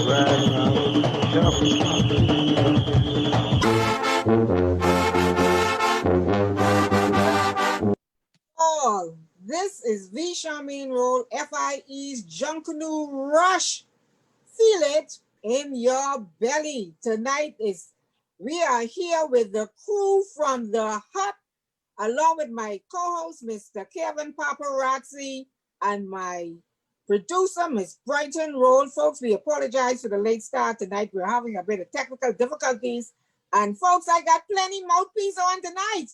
Riding around with the toughest All. This is V. Charmaine Roll, FIE's Junkanoo Rush. Feel it in your belly. Tonight we are here with the crew from the hut, along with my co-host, Mr. Kevin Paparazzi, and my producer, Miss Brighton Roll. Folks, we apologize for the late start tonight. We're having a bit of technical difficulties. And folks, I got plenty mouthpiece on tonight.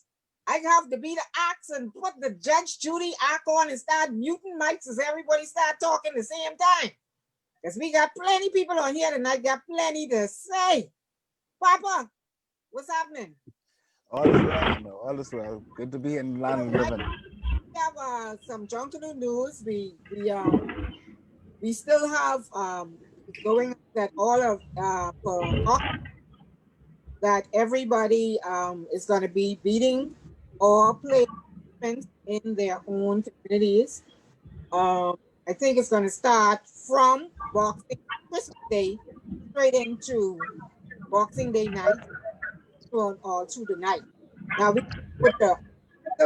I have to be the axe and put the Judge Judy act on and start muting mics as everybody start talking at the same time. Because we got plenty people on here tonight, got plenty to say. Papa, what's happening? all is well, you know, all is well. Good to be in the land of living. We have some Junkanoo news. We still have going that all of that everybody is going to be beating or playing in their own communities. I think it's going to start from Boxing Christmas Day straight into Boxing Day night all through the night. Now we still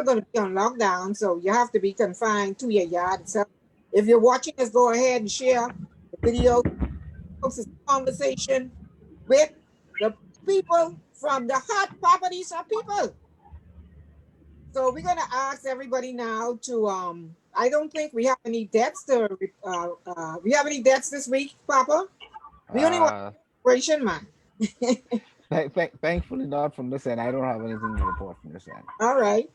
going to be on lockdown, so you have to be confined to your yard itself. If you're watching us, go ahead and share the video, post this conversation with the people from the hot properties of people. So we're going to ask everybody now to I don't think we have any deaths to we have any deaths this week, Papa? We only want operation, man. Thankfully not from this end. I don't have anything to report from this end. All right.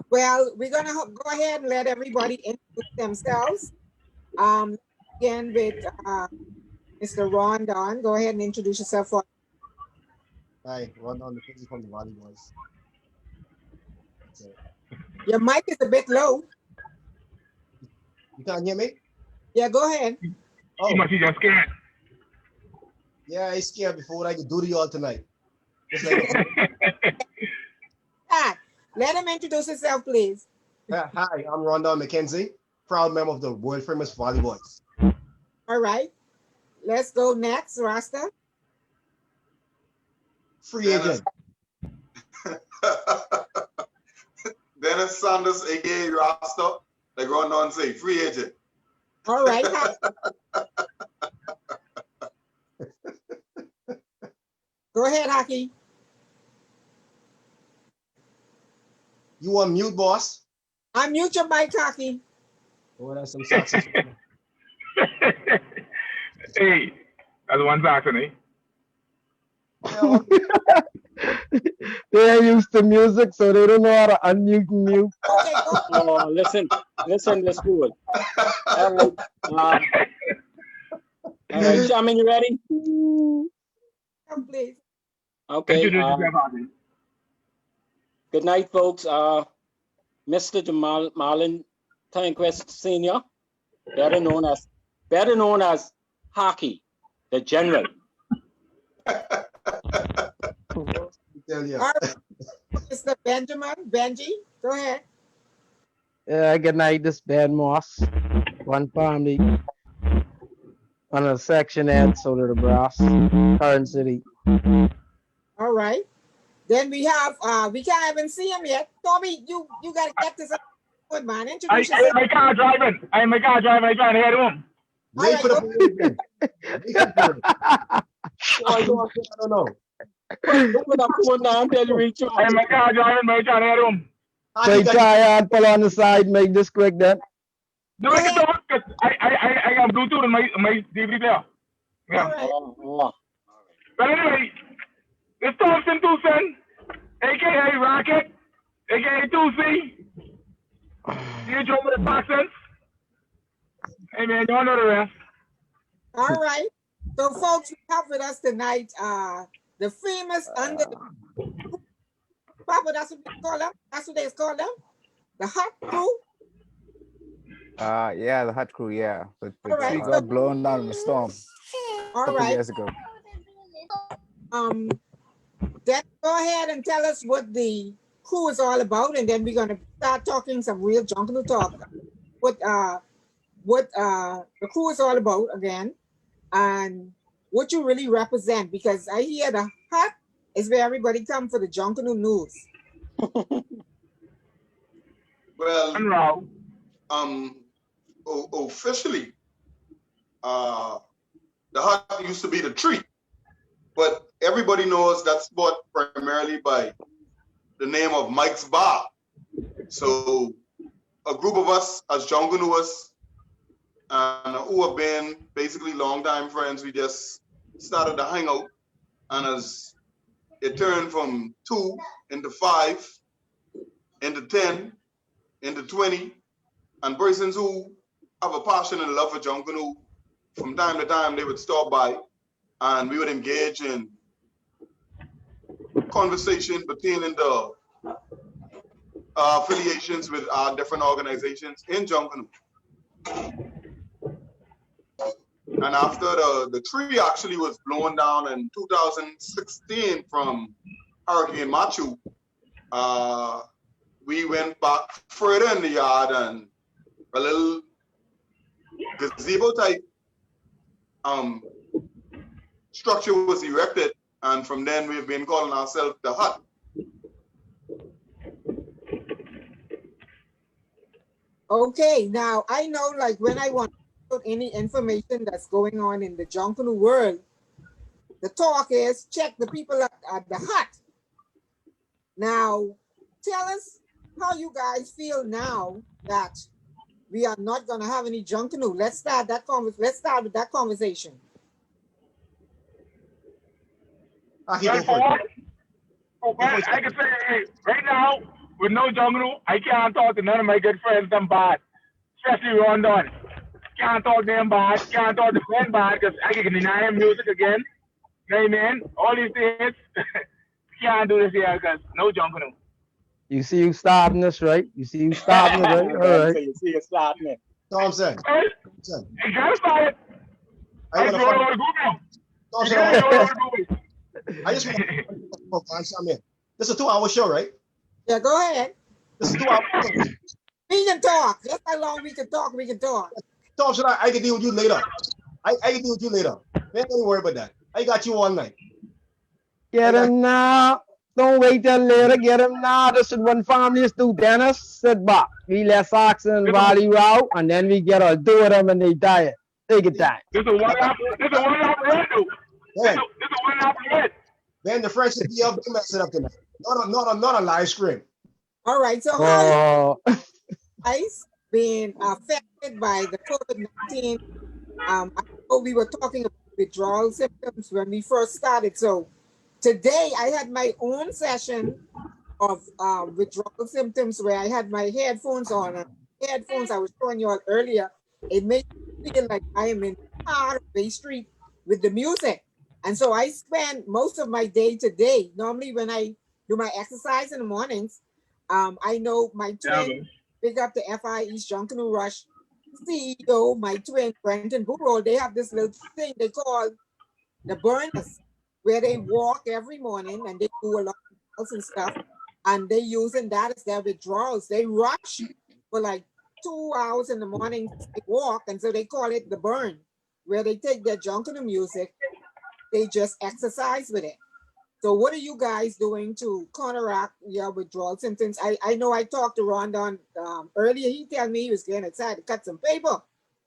Well, we're going to go ahead and let everybody introduce themselves. Again with Mr. Ron Don. Go ahead and introduce yourself. Hi, Ron Don, the King from the Valley Boys. Your mic is a bit low. You can't hear me? Yeah, go ahead. Oh. You must be just scared. Yeah, I scared before I could do the all tonight. Just like let him introduce himself, please. Hi, I'm Rondon McKenzie, proud member of the world famous Valley Boys. All right. Let's go next, Rasta. Free agent. Dennis Sanders, aka Rasta, like Rondon say, free agent. All right. Go ahead, Hockey. You on mute, boss? I'm mute your mic, Hockey. Oh, that's some success. Hey, that's one Saxon, eh? They're used to music, so they don't know how to unmute and mute. Okay, go. Oh, listen, let's do it. All right. All right, Charmaine, you ready? Come, please. Okay. Good night, folks. Mr. Jamal Marlon Tanquist Sr., better known as Hockey, the General. Tell you. All right. Mr. Benji, go ahead. Good night, this Ben Moss. One family. One of the section head, so to the brass. Current city. All right. Then we have we can't even see him yet. Tommy, you gotta get this up. Good man. Introduce yourself. I'm my car driving. I'm trying to head home. Wait for the parade. Wait for the parade. I don't know. I'm my car driving, but I'm trying to head home. So try and pull on the side, make this quick then. No, I can talk because I got Bluetooth in my DVD player. Yeah. All right. But anyway, it's Thompson Tucson, aka Rocket, aka 2C. You join with the Boxers. Hey man, y'all know the rest. All right. So, folks, we have with us tonight the famous under Papa, that's what they call them. That's what they call them. The Hot Crew. Yeah, the Hut Crew, yeah. But the All right, tree so- got blown down in the storm a All couple right. years ago. Then go ahead and tell us what the crew is all about, and then we're gonna start talking some real jungle talk. What the crew is all about again, and what you really represent, because I hear the Hut is where everybody come for the jungle news. Well, I'm wrong. officially, the Hut used to be the tree, but everybody knows that spot primarily by the name of Mike's Bar. So a group of us as Junkanouers and who have been basically longtime friends, we just started to hang out, and as it turned from 2 into 5 into 10 into 20, and persons who have a passion and love for Junkanoo, from time to time they would stop by and we would engage in conversation pertaining to affiliations with our different organizations in Junkanoo. And after the tree actually was blown down in 2016 from Hurricane Machu, we went back further in the yard and a little gazebo type structure was erected, and from then we've been calling ourselves the Hut. Okay, now I know, like, when I want to put any information that's going on in the Junkanoo world, the talk is check the people at the Hut. Now, tell us how you guys feel now that we are not going to have any Junkanoo. Let's start with that conversation. I can Well, go for first. what? I can say, hey, right now, with no jungle, I can't talk to none of my good friends them bad, especially Rondon. Can't talk to them bad, can't talk to Glenn bad, because I can deny him music again. You know what I mean? All these things, can't do this here because no jungle. You see you starting this, right? You see you starting it, right? All right. So you see it starting it. Thompson. Hey, Thompson. you gotta start it. I I want throw it to over to Google. You Thompson. gotta throw it over to Google. I just want to This is a 2-hour show, right? Yeah, go ahead. This is 2 hours. We can talk. Just how long we can talk, we can talk. Thompson, I can deal with you later. I can deal with you later. Man, don't worry about that. I got you all night. Get him now. Don't wait till later. Get him now. This is what families do, Dennis. Sit back. We let Saxon and Valley out, and then we get our do with them and they die. Take your time. This is a one-off window. Man, This is a one-off window. man, the French should be up to mess it up tonight. Not a live stream. All right, so how Oh, guys been affected by the COVID-19? I know we were talking about withdrawal symptoms when we first started. So today I had my own session of withdrawal symptoms where I had my headphones on. And headphones I was showing you all earlier, it made me feel like I am in Bay Street with the music. And so I spend most of my day today. Normally when I do my exercise in the mornings, I know my twin, big up the FI East Junkanoo Rush CEO, my twin Brenton Burrow, they have this little thing they call the burners, where they walk every morning and they do a lot of else and stuff, and they using that as their withdrawals. They rush for like 2 hours in the morning, they walk, and so they call it the burn, where they take their Junkanoo music, they just exercise with it. So what are you guys doing to counteract your withdrawal symptoms? I know I talked to Rondon earlier. He told me he was getting excited to cut some paper.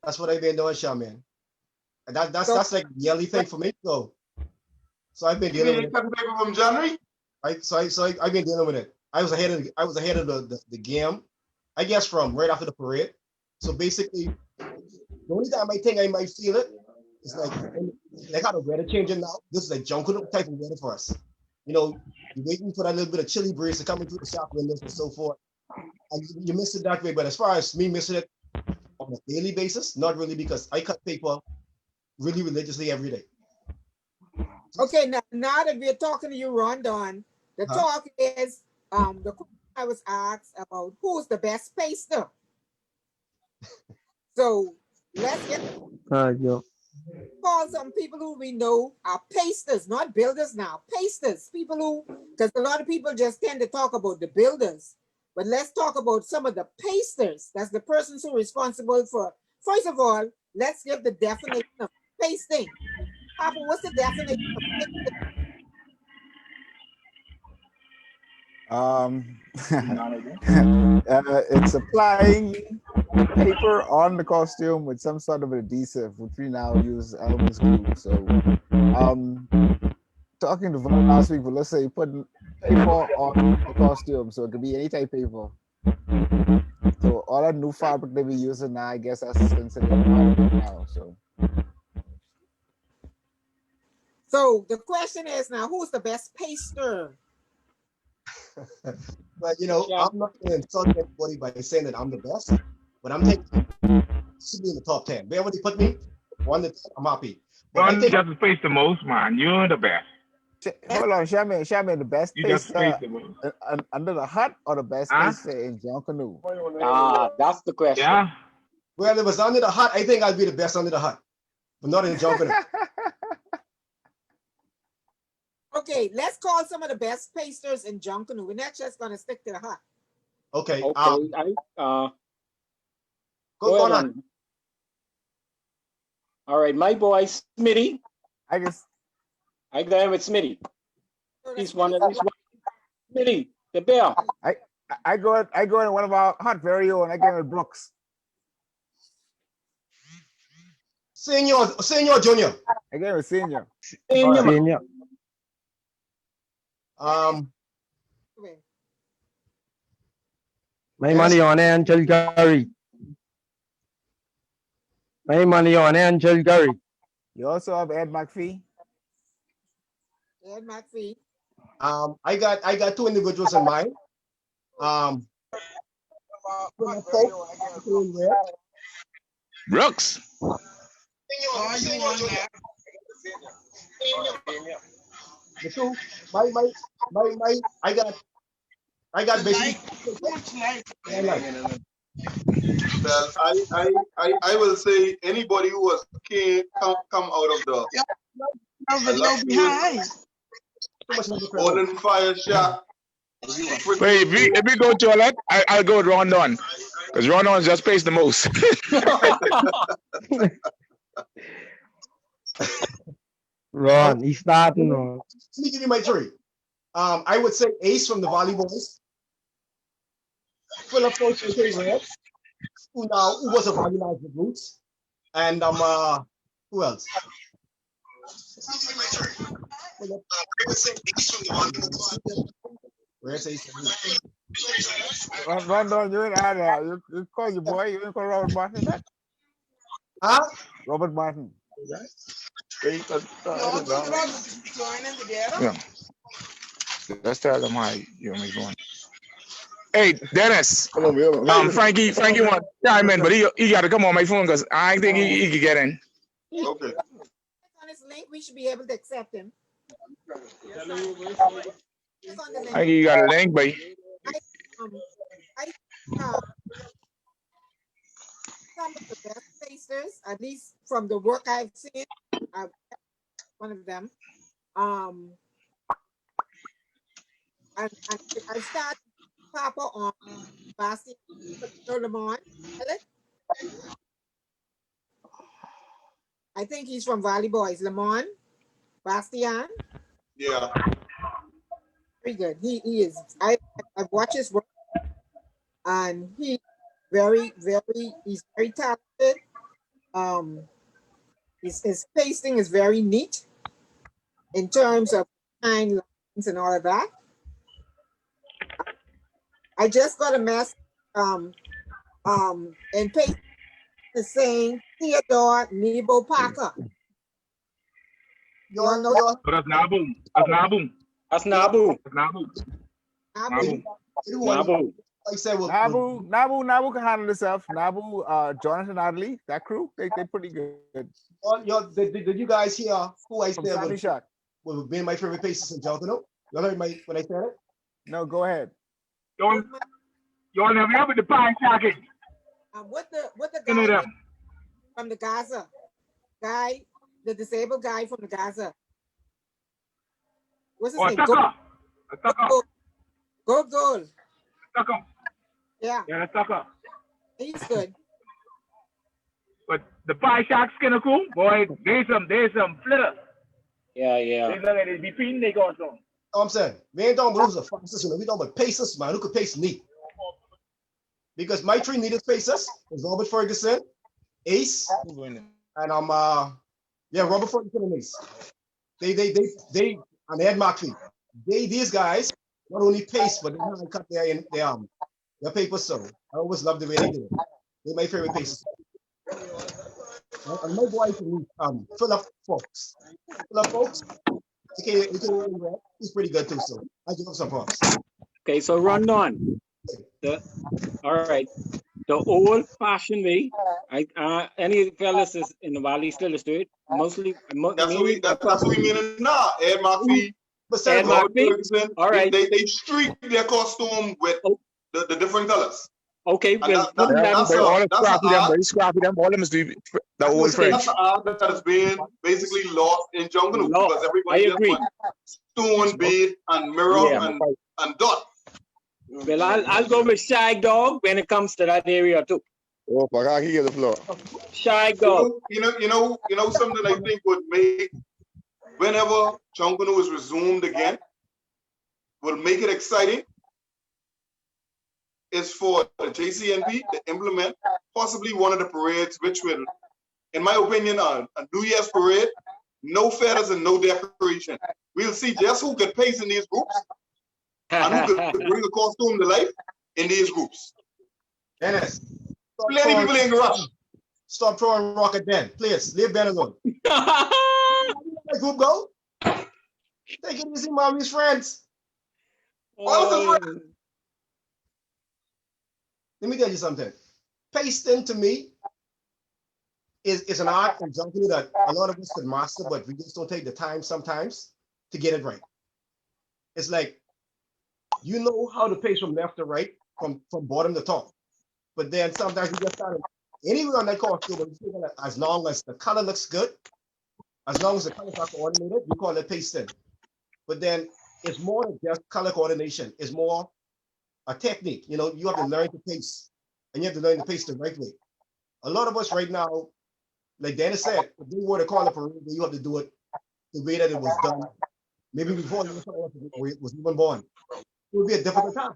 That's what I've been doing, Sean, man. And that's like a yearly thing for me. So I've been You dealing mean with cutting paper from January? it. I've been dealing with it. I was ahead of the game, I guess, from right after the parade. So basically, the only time I might feel it is like how the weather changing now. This is like Junkanoo type of weather for us. You know, you're waiting for that little bit of chilly breeze to come into the shop windows and so forth. And you miss it that way. But as far as me missing it on a daily basis, not really because I cut paper really religiously every day. Okay, now that we're talking to you, Rondon, the Huh? talk is the question I was asked about who's the best paster. So let's get Yo. call some people who we know are pasters, not builders now, pasters, people who, because a lot of people just tend to talk about the builders, but let's talk about some of the pasters. That's the persons who are responsible for, first of all, let's give the definition of pasting. Papa, what's the definition of pasting? It's applying paper on the costume with some sort of adhesive, which we now use Elmer's glue. So, talking to Vaughn last week, but let's say putting paper on the costume, so it could be any type of paper. So all that new fabric that we using now, I guess that's considered part of it now. So the question is now, who's the best paster? But you know, Yeah. I'm not going to insult anybody by saying that I'm the best, but I'm taking should be in the top 10. Wherever they put me, 1 to 10, I'm happy. But I Don't think just face the most, man. You're the best. Hold on, Shaman, the best You just face paster the most. under the hut or the best Huh? paster in John Canoe? That's the question. Yeah. well, it was under the hut. I think I'll be the best under the hut, but not in jumping. Okay, let's call some of the best pasters in Junkanoo. We're not just gonna stick to the hut. Okay. Okay, Go go on. ahead. All right, my boy Smitty. I guess I got him with Smitty. So He's let's one of put these. Smitty, the bear. I go in one of our hut very own. I go with Brooks. Senior, junior. I go with Senior. Senior. Okay. My Yes. money on Angel Curry. My money on Angel Curry. You also have Ed McPhee. Ed McPhee. I got 2 individuals in mind. Brooks. The 2, I got basically. Well, I will say anybody who was come out of the Golden Fire shot. Wait, if we go toilet, I'll go with Rondon. Because Rondon's just pays the most. Ron, he's starting on. Let me give you my 3. I would say Ace from the Valley Boys. Philip Coach, who was a Valley Knight with roots. And who else? Where's Ace? Rondon, you ain't had you call your boy, you ain't call Robert Martin. Huh? Robert Martin. Yeah. Let's tell them how you make one. Hey, Dennis. Frankie want to chime in, but he got to come on my phone because I think he can get in. Okay. On his link, we should be able to accept him. Click on the link. I think you got a link, but Some of the best pasters, at least from the work I've seen, one of them. I started Papa on Basti Lemon. I think he's from Valley Boys. Lemon, Bastian. Yeah. Very good. He is. I've watched his work, and he's very talented. His pasting is very neat in terms of fine lines and all of that. I just got a message and paste the saying Theodore Nebo Parker. You all know that's Nabu. That's Nabu. That's Nabu. That's Nabu. Nabu. Nabu. I said, well, Nabu can handle himself. Nabu, Jonathan Adley, that crew, they pretty good. did you guys hear who I From said Sammy Shack. would be my favorite paces in Junkanoo? You heard when I said it? No, go ahead. Y'all never have with the pine jacket. What the You know guy them. from the Gaza guy, the disabled guy from the Gaza? What's his Or name? Tucker. Goal. Tucker. Yeah, Yeah, that's Tucker. he's good. But the pie shark skinner crew, boy, there's some flitter. Yeah. They look at it between they go on. I'm saying, we ain't talking about who's the fastest, we talking about paces, man, who could pace neat. Because my three needed paces was Robert Ferguson, Ace, and Robert Ferguson and Ace. They and Ed Markley. These guys not only pace, but they know how to cut their papers. So I always love the way they do it. They're my favorite paces. And my boy Philip Fox. He's pretty good too. So I give him some props. Okay, so run on. All right. The old-fashioned way. Any fellas is in the Valley still do it. Mostly. That's what we mean now. Ed Murphy, Ed Murphy. All right. They streak their costume with the different colors. Okay, well, put them down. Scrappy them, all them is the old French. That's the art that has been basically lost in Junkanoo No, because everybody I agree. just want stone, bead, and mirror and dot. Well, I'll go with Shag Dog when it comes to that area too. Oh, fuck, I hear the floor. Shag Dog. You know something I think would make whenever Junkanoo is resumed again, will make it exciting is for the JCNB to implement possibly one of the parades, which will, in my opinion, a New Year's parade, no feathers and no decoration. We'll see just who could pace in these groups and who could bring a costume to life in these groups. Dennis, Plenty people in the rush. Stop throwing rock at Ben. Please, leave Ben alone. Let group go. Take it easy, mommy's friends. All of his friends. Let me tell you something. Pasting to me is an art and something that a lot of us could master, but we just don't take the time sometimes to get it right. It's like, you know how to pace from left to right, from bottom to top. But then sometimes you just started anywhere on that costume, as long as the color looks good, as long as the colors are coordinated, we call it pasting. But then it's more than just color coordination. It's more a technique. You know, you have to learn to pace, and you have to learn to pace the right way. A lot of us right now, like Dennis said, if they were to call a parade, you have to do it the way that it was done. Maybe before it was even born. It would be a difficult time.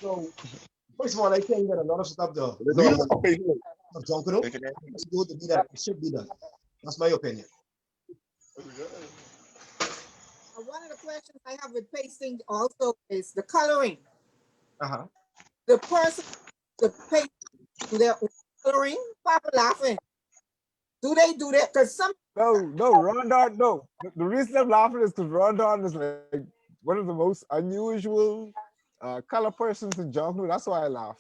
So, first of all, I think that a lot of stuff, the real of Junkanoo, it's good to be that. It should be done. That's my opinion. One of the questions I have with pasting also is the coloring. Uh-huh. The person, the paste, their own coloring. Papa laughing. Do they do that? Because some. No, Rondon, no. The reason I'm laughing is because Rondon is like one of the most unusual color persons in Junkanoo. That's why I laugh.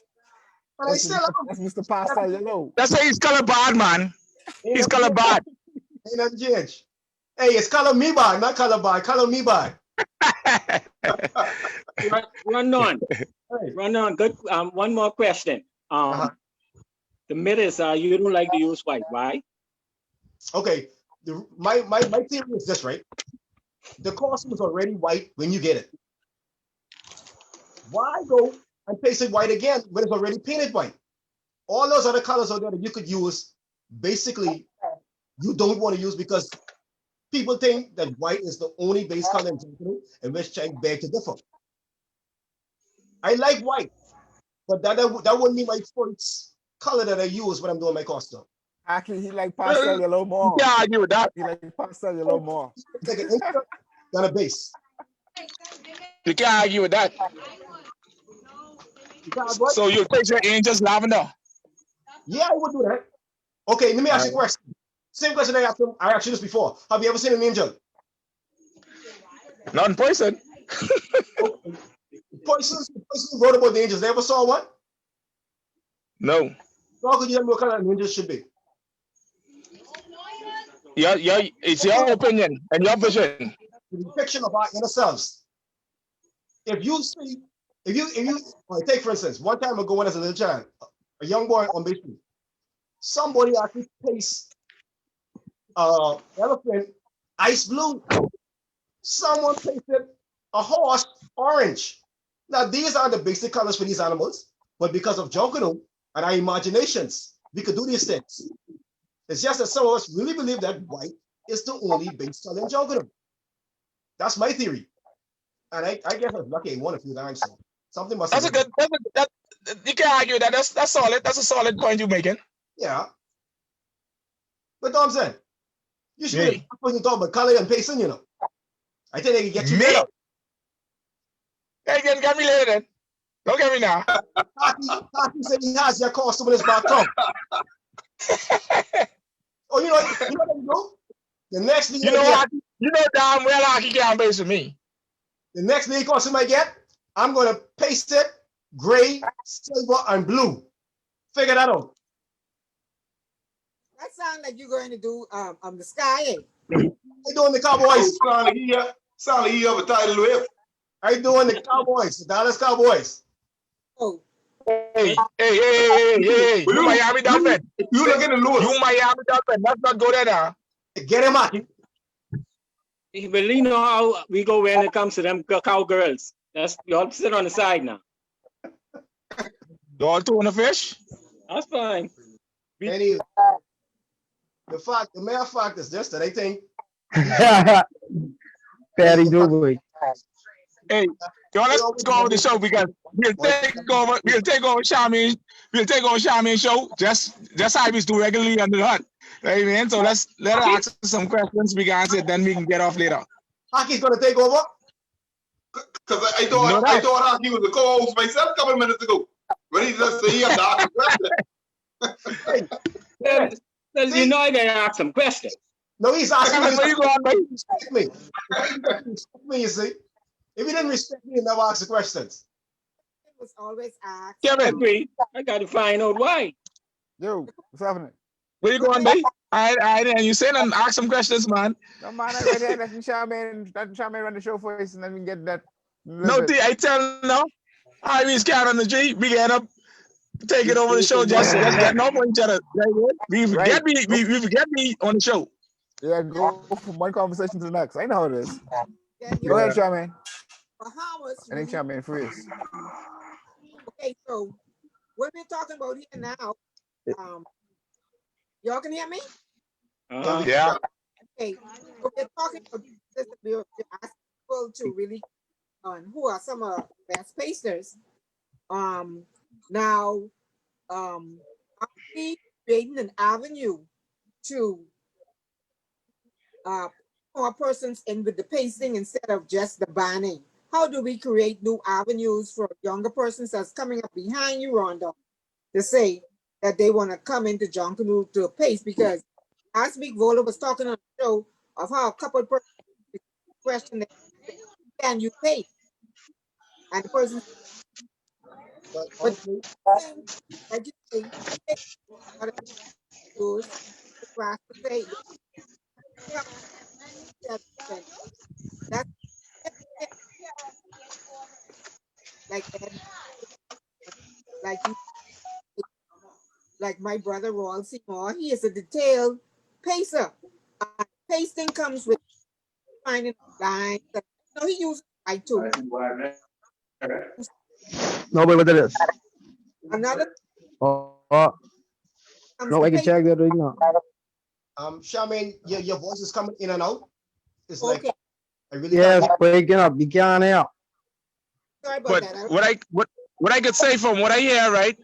That's Mr. Pastel Yellow. That's why he's color bad, man. He's color bad. Ain't nothing changed. Hey, it's color me bad, not color bad. Color me bad. Run on. Run on. Good. One more question. The myth is you don't like to use white. Why? Okay. My theory is this, right? The costume is already white when you get it. Why go and paste it white again when it's already painted white? All those other colors out there that you could use, basically, you don't want to use because people think that white is the only base color in Junkanoo, and which I beg to differ. I like white, but that wouldn't be my first color that I use when I'm doing my costume. Actually, he like pastel yellow more. Yeah, I agree with that. He like pastel yellow more. It's like an insert than a base. You can't argue with that. So you take your Angels lavender? Yeah, I would do that. Okay, let me ask you a question. Same question I asked you this before. Have you ever seen an angel? Not in person. persons who wrote about the angels, they ever saw one? No. So how could you tell me what kind of angels should be? Yeah, it's your opinion and your vision. The depiction of our inner selves. If you take for instance, one time ago when I was a little child, a young boy on Bay Street, somebody actually pasted elephant ice blue. Someone pasted a horse orange. Now these are the basic colors for these animals, but because of Junkanoo and our imaginations, we could do these things. It's just that some of us really believe that white is the only base color in Junkanoo. That's my theory. And I guess I was lucky I won a few times. So something must That's a good. That you can't argue that. That's solid. That's a solid point you're making. Yeah. But Tom said, you should be talk about color and pacing, you know. I think they can get you better. Hey, get me later then. Don't get me now. Taki said he has your costume in his back trunk. Oh, you know what you do? The next thing you know damn well Hockey can't base with me. The next league costume I get, I'm gonna paste it gray, silver, and blue. Figure that out. That sounds like you're going to do the sky. I doing the Cowboys. Sound like you have a title whip. I doing the Cowboys, the Dallas Cowboys. Oh. Hey. You Miami Dolphins. You look at the Lewis. You Miami Dolphins. Let's not go there now. Get him out. But you know how we go when it comes to them cowgirls. That's you all sit on the side now. You all two on the fish? That's fine. The mere fact is this that I think. Patty Dubois. Hey, let's go over the show because we'll take over Charmaine show just how we do regularly under the hut. Right, man? So let her ask some questions we can answer, then we can get off later. Hockey's gonna take over? Because I thought Hockey was a co-host myself a couple of minutes ago. But he just said he had to ask a question. Well, you know I gotta ask some questions. No, he's asking me. Where you going, baby? Respect me. Respect me, you see. If you didn't respect me, you never ask the questions. It was always asked. Kevin, I got to find out why. Yo, what's happening? where you going, baby? And you said and ask some questions, man. No, man, I ready. Let Charmaine run the show for us, and then we can get that. No, I tell you now. I mean, scared on the G. We get up, take it over the show, just get over each other. We forget me on the show. Yeah, go from one conversation to the next. I know how it is. Yeah, Go ahead, Charmaine. Bahamas. I think Charmaine first. Okay, so what we're talking about here now, y'all can hear me? Yeah. Okay, so we're talking about this, we're asking people to really who are some of the best pastors. Now, are we creating an avenue to more persons in with the pasting instead of just the banning? How do we create new avenues for younger persons that's coming up behind you, Rhonda, to say that they want to come into Junkanoo to paste? Because last week, Vola was talking on the show of how a couple of persons question, can you paste? And the person, but like you say, that's like my brother Royal Seymour, he is a detailed pacer. Pasting comes with finding lines. So he uses light too. No, but what it is? Another. No, I can check that right now. Charmaine, your voice is coming in and out. It's Okay. like I really Yes, breaking up. You can't hear. Sorry about But that. what I could say from what I hear, right?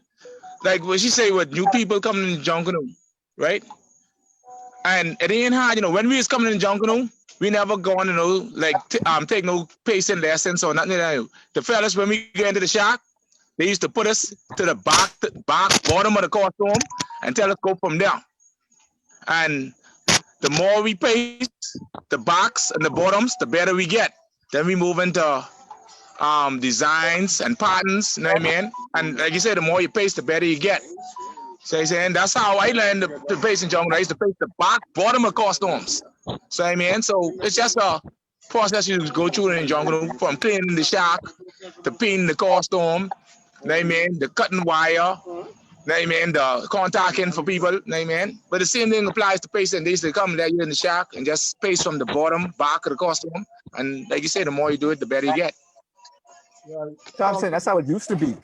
Like what she say, with new people coming in Junkanoo, right? And it ain't hard, when we was coming in Junkanoo, we never gone, take no pacing lessons or nothing. The fellas, when we get into the shop, they used to put us to the bottom of the costume and tell us go from there. And the more we pace the box and the bottoms, the better we get. Then we move into designs and patterns, you know what I mean? And like you said, the more you paste, the better you get. So I'm saying that's how I learned the paste in jungle. I used to paste the bottom of costumes. So I mean, so it's just a process you go through in jungle, from cleaning the shack to painting the costume, you know what I mean? The cutting wire, you know what I mean? The contacting for people, you know what I mean? But the same thing applies to pasting. They used to come there in the shack and just paste from the bottom, back of the costume. And like you say, the more you do it, the better you get. Thompson, that's how it used to be.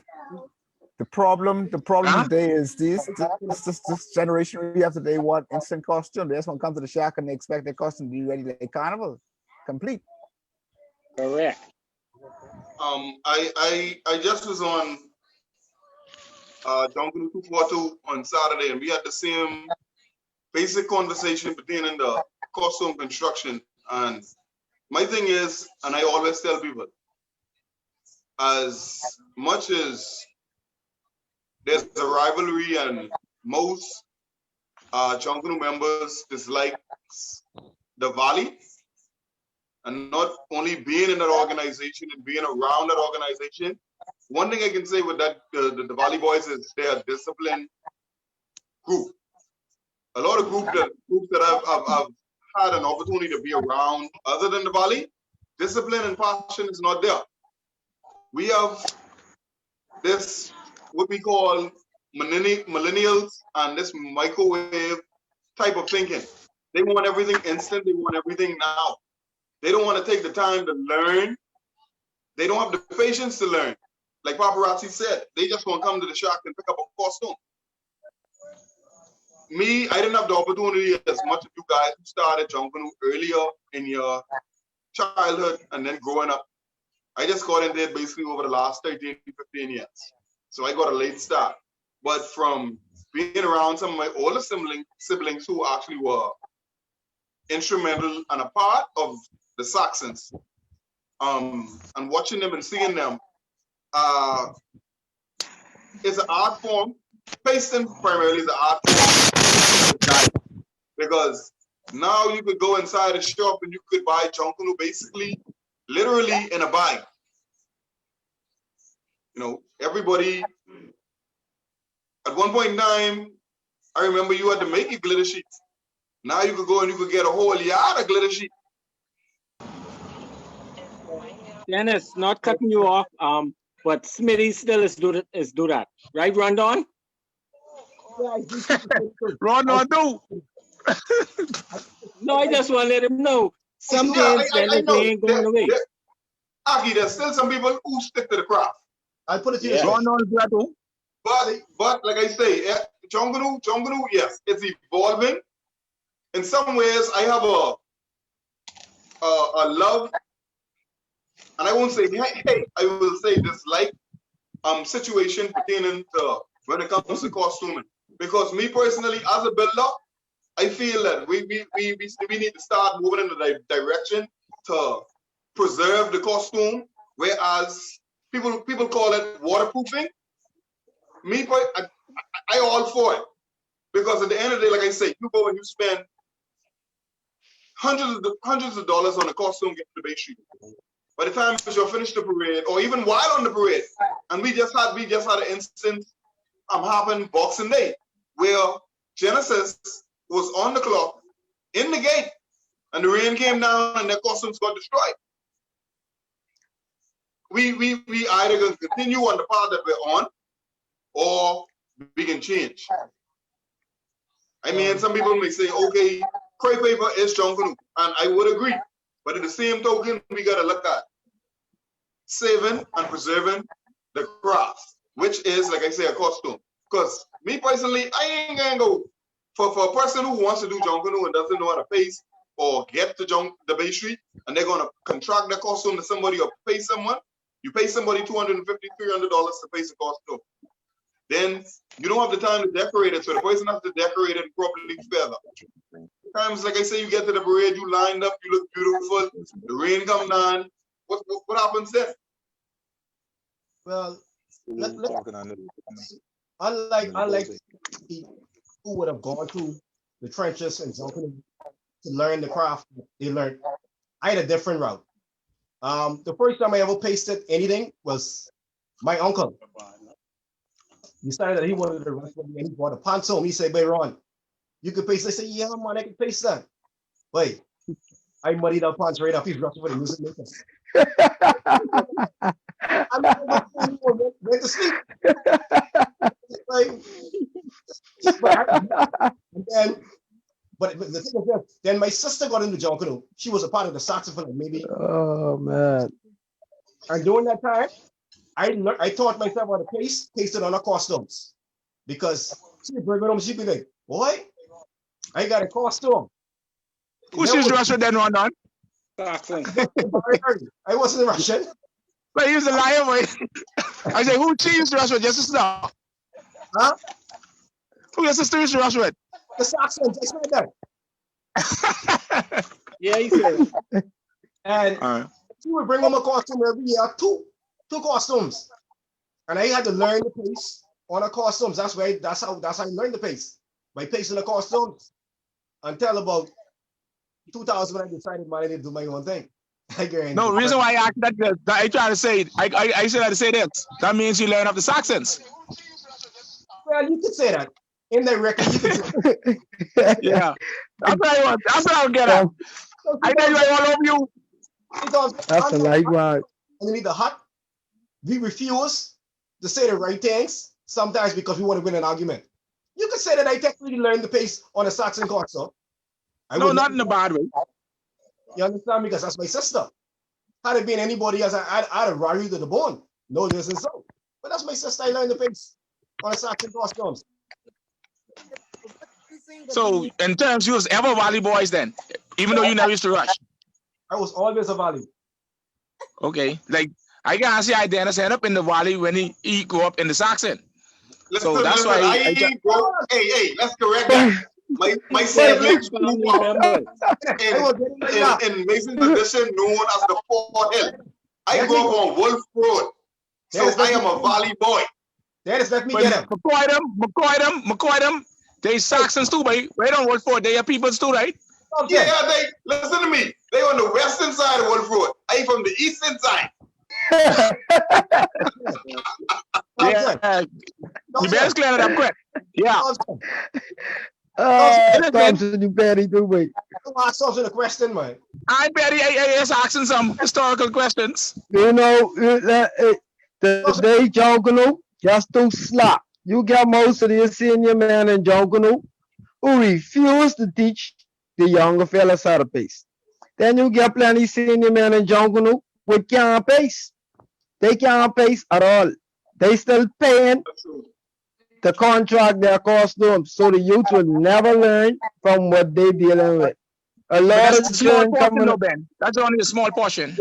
The problem today is this generation we have today want instant costume. They just want to come to the shack and they expect their costume to be ready like carnival, complete. Correct. I just was on Jungle 242 on Saturday, and we had the same basic conversation pertaining the costume construction. And my thing is, and I always tell people, as much as there's a rivalry and most Jungle members dislike the Valley, and not only being in that organization and being around that organization, one thing I can say with that the Valley Boys is they're a disciplined group. A lot of groups that I've had an opportunity to be around other than the Valley, discipline and passion is not there. We have this, what we call millennials, and this microwave type of thinking. They want everything instant. They want everything now. They don't want to take the time to learn. They don't have the patience to learn. Like Paparazzi said, they just want to come to the shack and pick up a costume. Me, I didn't have the opportunity as much as you guys who started Jungle earlier in your childhood and then growing up. I just got in there basically over the last 13, 15 years. So I got a late start. But from being around some of my older siblings who actually were instrumental and a part of the Saxons, and watching them and seeing them, it's an art form. Pasting primarily is an art form, because now you could go inside a shop and you could buy Jungle basically, literally in a bag. You know, everybody, at one point in time, I remember you had to make your glitter sheets. Now you could go and you could get a whole yard of glitter sheets. Dennis, not cutting you off, but Smitty still is do that. Right, Rondon? Rondon, do. No, I just want to let him know. Some days Dennis ain't going away. Aki, there's still some people who stick to the craft. I put it to Yeah. you. But like I say, Jungle, yes, it's evolving. In some ways, I have a love, and I won't say hey, I will say dislike situation pertaining to when it comes to costuming. Because me personally, as a builder, I feel that we need to start moving in the direction to preserve the costume, whereas people call it waterproofing. Me, I all for it, because at the end of the day, like I say, you go and you spend hundreds of dollars on a costume getting the Bay Street. By the time you're finished the parade, or even while on the parade, and we just had an instance happened Boxing Day, where Genesis was on the clock in the gate, and the rain came down and their costumes got destroyed. We either gonna continue on the path that we're on, or we can change. I mean, some people may say, okay, crepe paper is Jungle, and I would agree. But at the same token, we gotta look at saving and preserving the craft, which is, like I say, a costume. Because me personally, I ain't gonna go for a person who wants to do Jungle and doesn't know how to paste or get to the Bay Street, and they're gonna contract the costume to somebody or pay someone. You pay somebody $250, $300 to paste a costume. Then you don't have the time to decorate it, so the person has to decorate it and properly feather. Sometimes, like I say, you get to the parade, you lined up, you look beautiful, the rain come down. What happens then? Well, unlike who would have gone through the trenches and Jungle to learn the craft they learned, I had a different route. The first time I ever pasted anything was my uncle. He decided that he wanted to rush with me and he bought a pants home. He said, "Hey, Ron, you can paste." I said, "Yeah, man, I can paste that." Wait, I muddied up pants right off. He's rushing for the music maker. I'm went to sleep. Like, but the thing is this, then my sister got into Jonquil. She was a part of the saxophone, maybe. Oh man. And during that time, I taught myself how to paste it on her costumes. Because she'd bring it home, she'd be like, "Boy, I got a costume." Who she's Russian then, Rondon? Saxon. I wasn't Russian. But he was a liar, boy. I said, who she used to rush with? Your sister? Huh? Who your sister used to rush with? The Saxon, just right there. Yeah, he said. And she would bring home a costume every year, two costumes. And I had to learn the pace on the costumes. That's how I learned the pace. By pasting the costumes until about 2000 when I decided I needed to do my own thing. No, reason why I asked that, I try to say, I said to say this. That means you learn of the Saxons. Well, you could say that. Indirectly, you could say that. Yeah. That's what I would get at. I tell you, I all over you. That's the right one. Underneath the hut, we refuse to say the right things, sometimes because we want to win an argument. You could say that I technically learned the pace on a Saxon console. No, not in a bad way. You understand? Because that's my sister. Had it been anybody else, I'd have run you to the bone. No, this and so. But that's my sister. I learned the pace on a Saxon costumes. So, in terms, you was ever Valley boys then, even though you never used to rush. I was always a Valley. Okay, like I can't see I Dennis end up in the Valley when he grew up in the Saxon. So that's why hey, let's correct that. My siblings grew up in Mason tradition known as the Fort Hill. I grew up on Wolf Road, so I am a Valley boy. Dennis, let me get him. McCoy, they Saxons too, but right on Wolf Road, they are peoples too, right? Yeah, they listen to me. They on the western side of Wolf Road. I from the eastern side. Yeah, you better clear it up quick. Yeah. Thompson, you Perry, do we? Ask Thompson a question, man. I Perry, I is asking some historical questions. You know, today, Jonquil, just too slack. You got most of the senior men in Jonquil who refuse to teach the younger fellas how to pace. Then you get plenty senior men in Jonquil who can't pace. They can't pace at all. They still paying to contract their costumes, so the youth will never learn from what they're dealing with. A lot of small portion, though, Ben. That's only a small portion.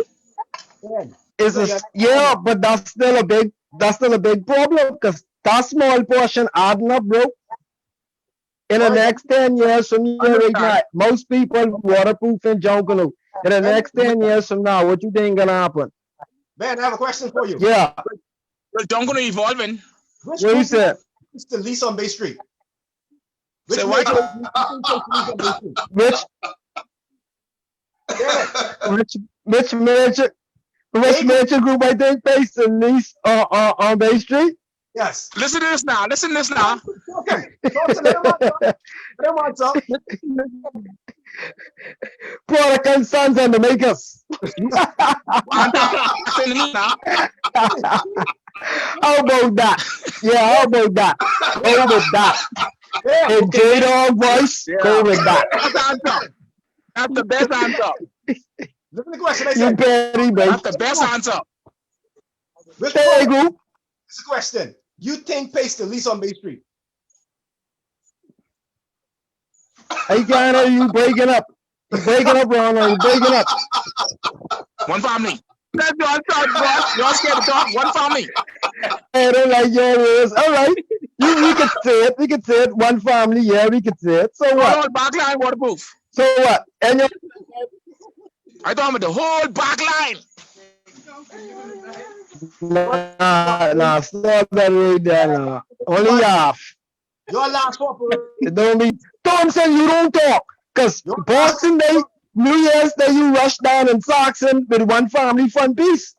Yeah, but that's still a big problem because that small portion adding up, bro. In the next 10 years from here, right now, most people waterproof in Jonquil. In the next 10 years from now, what you think gonna happen? Ben, I have a question for you. Yeah. Well, Jonquil evolving. What you said? It's the lease on Bay Street. Say what? Which major group I think based in lease on Bay Street? Yes. Listen to this now. Okay. Protocol Sons and the Makers. How about that? Yeah, how about that? Go with that. In J-Dog voice, go with that. That's the best answer. Listen to the question I said. You Perry, baby. That's the best answer. There you go. This question. You think pace the lease on Bay Street? I can't hear you breaking up. You're breaking up, Ron. You're breaking up. One family. That's your answer, boss. You're scared to talk. One family. I don't like your words. All right. We could say it. We could say it. One family. Yeah, we could say it. So what? Whole backline waterproof. So what? And you I thought about the whole backline. Nah, stop that right there. Nah. Only half. Your last word. It don't be Thompson, you don't talk. Because Boxing Day, New Year's Day you rush down in Saxon with one family front piece.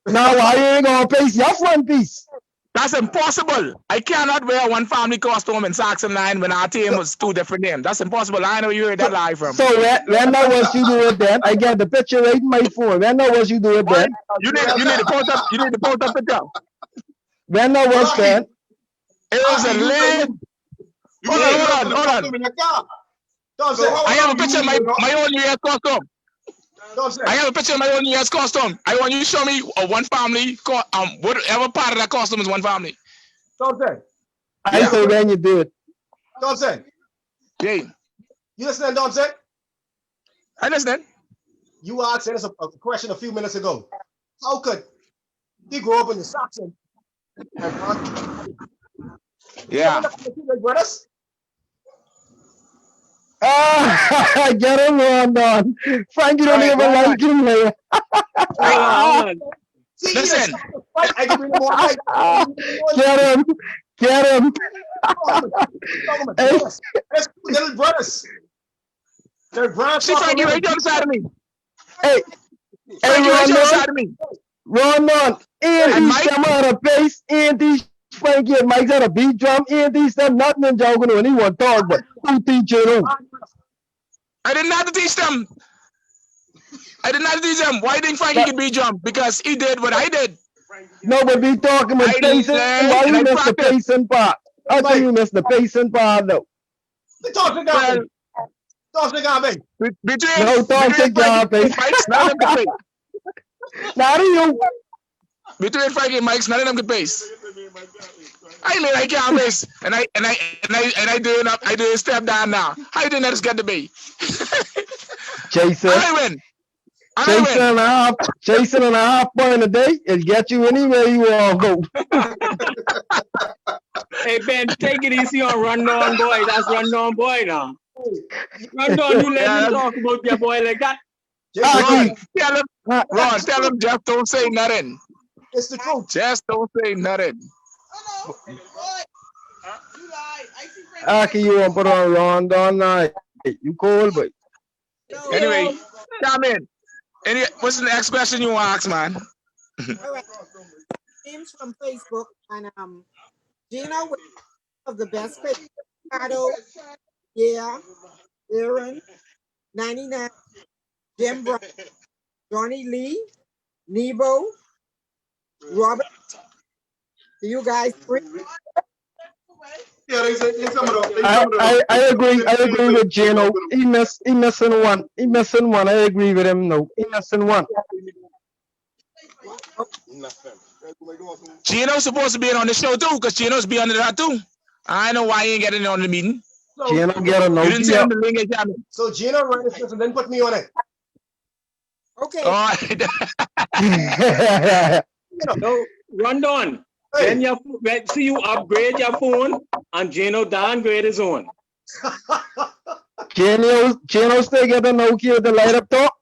Now why you ain't gonna face your front piece? That's impossible. I cannot wear one family costume in Saxon line when our team was two different names. That's impossible. I know you heard that lie from. So when that was you do it then? I get the picture right in my phone. When that was you do it then? You need to post up. You need to post up picture. When that was then? It was a late. Hold on. Don't say. I have a picture of my own New Year's costume. Don't say. I have a picture of my own New Year's costume. I want you to show me one family. Whatever part of that costume is one family. Don't say. I say when you do it. Don't say. Yeah. You listening? Don't say. I listen. You asked us a question a few minutes ago. How could he grow up in the Saxon? Yeah. Brothers? Get him on. Frankie don't even like him here. Hold on. Listen. I give you more fight. Get him. Hey. That's two little brothers. They're brothers. See Frankie right there on the side of me. Hey, Frankie right there on the side of me. Run on. Andy come out of base. Andy Frankie and Mike's at a beat drum. Andy said nothing in joking when he want to talk, but who teach you? I didn't have to teach them. Why didn't Frankie get beat drum? Because he did what I did. No, but be talking with pacing. Why you miss the pacing part? How come you miss the pacing part though? Talk to God. Talk to God, baby. Not you. Between Frankie and Mike's, none of them can pace. I mean, I can't pace, and I do a step down now. How you didn't let us get the B? Jason. I win. Chasing and a half point a day, it'll get you anywhere you want to go. Hey Ben, take it easy on Rundown Boy. That's Rundown Boy now. Rundown, you let me talk about your boy like that. Ron, tell him Jeff don't say nothing. It's the truth. Just don't say nothing. Aki, you want to put on Rundown night? You cold, but anyway, come in. What's the next question you want to ask, man? All right. James from Facebook and Gina of the best pick. Ricardo, yeah, Aaron, 99, Jim Brown, Johnny Lee, Nebo, Robert. Do you guys agree? Yeah, I agree with Gino. He missing one. I agree with him. No, he missing one. Gino's supposed to be on the show too, because Gino's be under that too. I know why he ain't getting on the meeting. Gino get a no. You didn't see him the link at Jamie. So Gino write this and then put me on it. Okay. All right. No, Rundown. When see you upgrade your phone and Gino downgrade his own. Gino still get a Nokia with the light up top.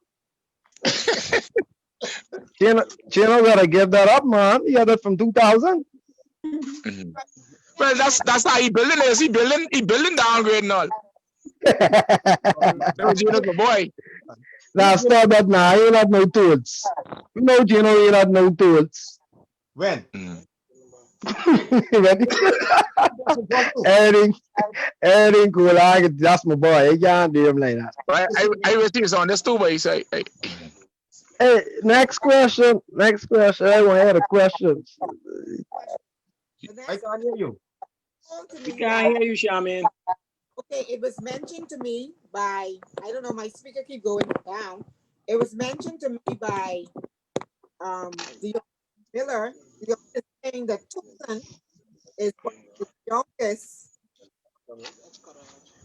Gino gotta give that up, man. He got that from 2000. Well, that's how he building is. He building downgrade and all. Gino's a boy. Now stop that now. He ain't had no tools. You know Gino ain't had no tools. When? Everything cool. That's my boy. He can't do him like that. I was thinking on this too, but he say, hey, next question. I want to hear the questions. I can't hear you. We can't hear you, Shaman. Okay, it was mentioned to me by, I don't know, my speaker keep going down. It was mentioned to me by the Miller, saying that Tucson is the youngest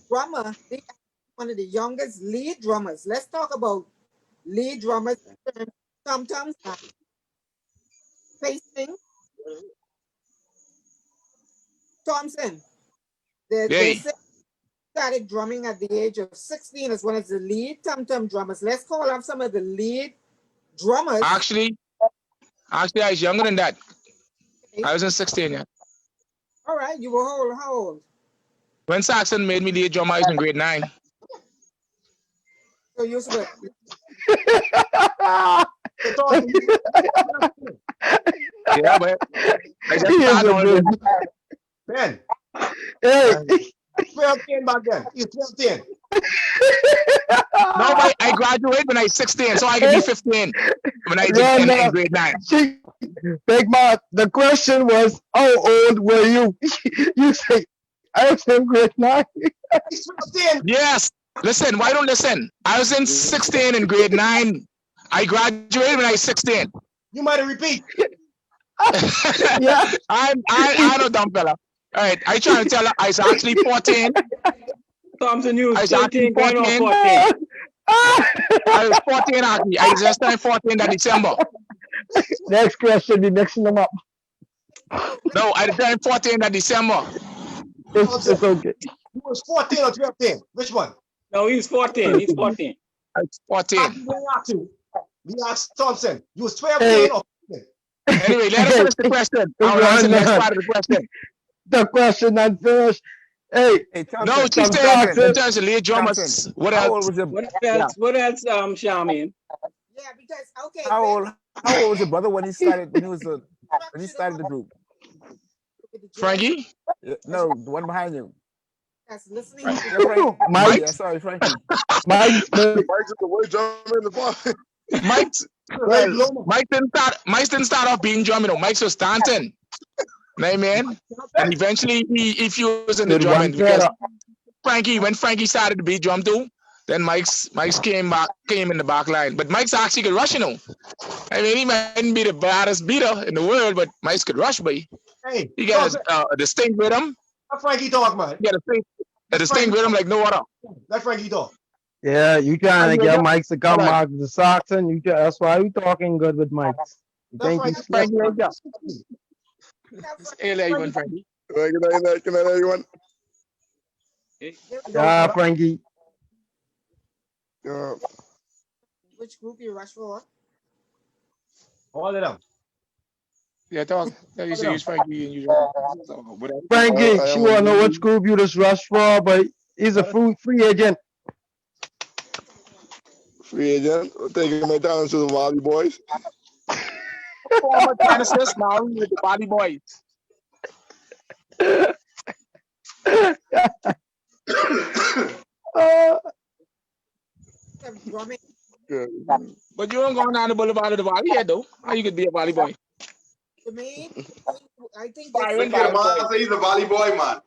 drummer, one of the youngest lead drummers. Let's talk about lead drummers. Sometimes facing Thompson. They started drumming at the age of 16 as one of the lead tom-tom drummers. Let's call up some of the lead drummers. Actually, I was younger than that. Okay. I was in 16, yeah. All right, you were how old? When Saxon made me lead drummer, I was in grade 9. So you're supposed It's all- Yeah, but I just He is started a on good. Ben, Hey. 12-10 back then. He's 12-10. No, but I graduate when I 16, so I can be 15 when I did No, in no. grade 9. She, Big Mark, the question was, how old were you? You say, I was in grade 9. He's 12-10. Yes. Listen, why don't listen? I was in 16 in grade 9. I graduated when I was 16. You might have repeat. Yeah. I know dumb fella. All right, I trying to tell her I was actually 14. Thompson, you I was was actually 13 going on 14. 14. I was 14 actually. I just turned 14 that December. Next question, be mixing them up. No, I turned 14 that December. It's okay. You was 14 or 12-10. Which one? No, he's 14. He's 14. I was 14. We asked Thompson. You was 12-10 Hey. or 14? Anyway, let us finish the question. I will Run answer the next on. part of the question. The question unfinished. Hey, Hey, No, Thompson, she Some said Thompson. in terms of lead drummers. Thompson, What how else? old was your What else? What else, Charmaine? yeah, because okay. how Ben, old how old was your brother when he started when he started the group? Frankie? Yeah, no, the one behind you. That's listening. Yeah, Frank. Mike. Yeah, sorry, Frankie. Mike, Mike's the way drumming in the bar. Mike, Right, Loma. Mike didn't start off being drumming. Mike was dancing. Know what I mean? And eventually he fused in the did drumming one because better. when Frankie started to beat drum too, then Mike's came in the back line. But Mike's actually could rush, you know. I mean, he mightn't be the baddest beater in the world, but Mike could rush, boy. Hey, He got Thompson, a distinct rhythm. let Frankie talk, man. He got a distinct rhythm like no other. Let Frankie talk. Yeah, you trying to Yeah, get Mike to come hold on. back to Stockton. That's why we talking good with Mike. You Let think he's Frankie Frankie talk. like that. Hey, everyone, Frankie. Good night, everyone. Yeah, Frankie. Which group you rush for? Hold it up. Yeah, talk. You say use Frankie and use whatever. Frankie, I she am wanna know a- which group you just rushed for, but he's a free agent. Free agent. Taking my talents to the Valley Boys. Former Genesis, now with the Body Boys. Drumming. Yeah. But you don't go down the boulevard of the Valley yet, though. How you could be a Valley boy? To me, I think Byron that's Yeah, man, say he's a Valley boy, man.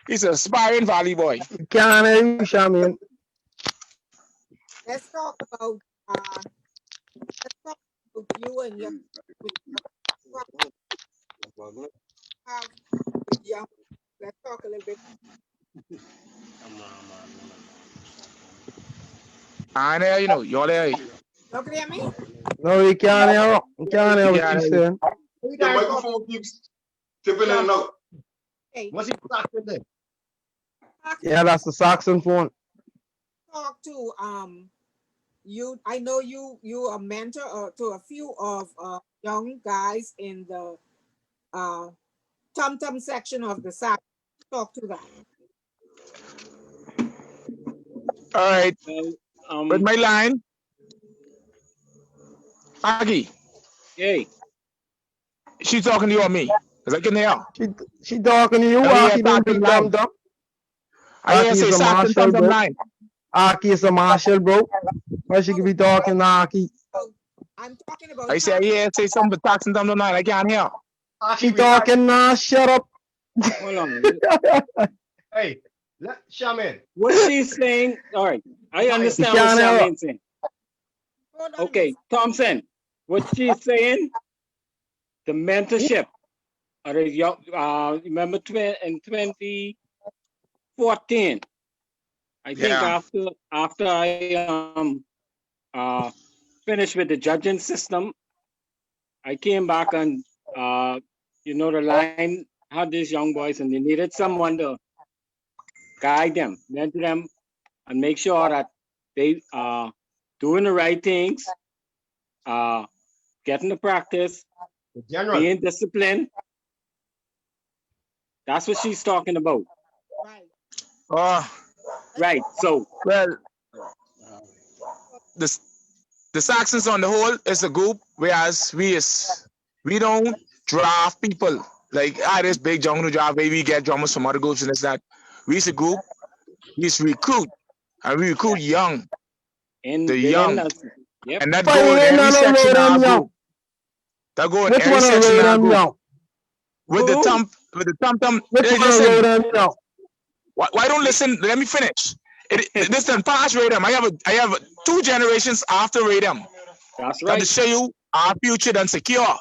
He's an aspiring Valley boy. Can't hear you, Shaman. let's talk about you and your young. Let's talk a little bit. I know, you know, you're there. Don't clear me. No, he can't hear. He can't hear what he's saying. The microphone keeps tipping in and out. Hey, What's he talking there? Yeah, that's the Saxon phone. talk to you. I know you a mentor to a few of young guys in the Tum section of the South. Talk to them. All right, Well, with my line. Aggie, hey, she talking to you or me? Because I can hear. She talking to you. Oh, yeah, Aki don't talking be line. dumb. I hear Aki say is a Saxon marshal, Tum bro. line. Aki is a marshal, bro. Why she could be talking to Aki? I'm talking about. I say, yeah, say something for Saxon Tum line. I can't hear. She talking now. Shut up. hold on. Hey, let Shaman. What she's saying, all right, I understand what can't hear. Charmaine's saying. Hold on, Okay, Thompson, what she's saying, the mentorship. Remember in 2014, I think Yeah. after I finished with the judging system, I came back and the line had these young boys and they needed someone to guide them, mentor them, and make sure that they are doing the right things, getting the practice, The general. being disciplined. That's what she's talking about. Right. Right. So Well, the Saxons on the whole is a group, whereas we don't draft people like this big jungle draft where we get drummers from other groups and it's that. We is a group, we is recruit and we recruit young, the within young, us. Yep. and that But go in he ain't every none of section of our them young. group. That go in Which every one of section of our them group. young? With the thumb, Which hey, one of listen, them young? why don't listen? Let me finish. Listen, past Radam. I have 2 generations after Radam. That's Got to right. show you our future and secure.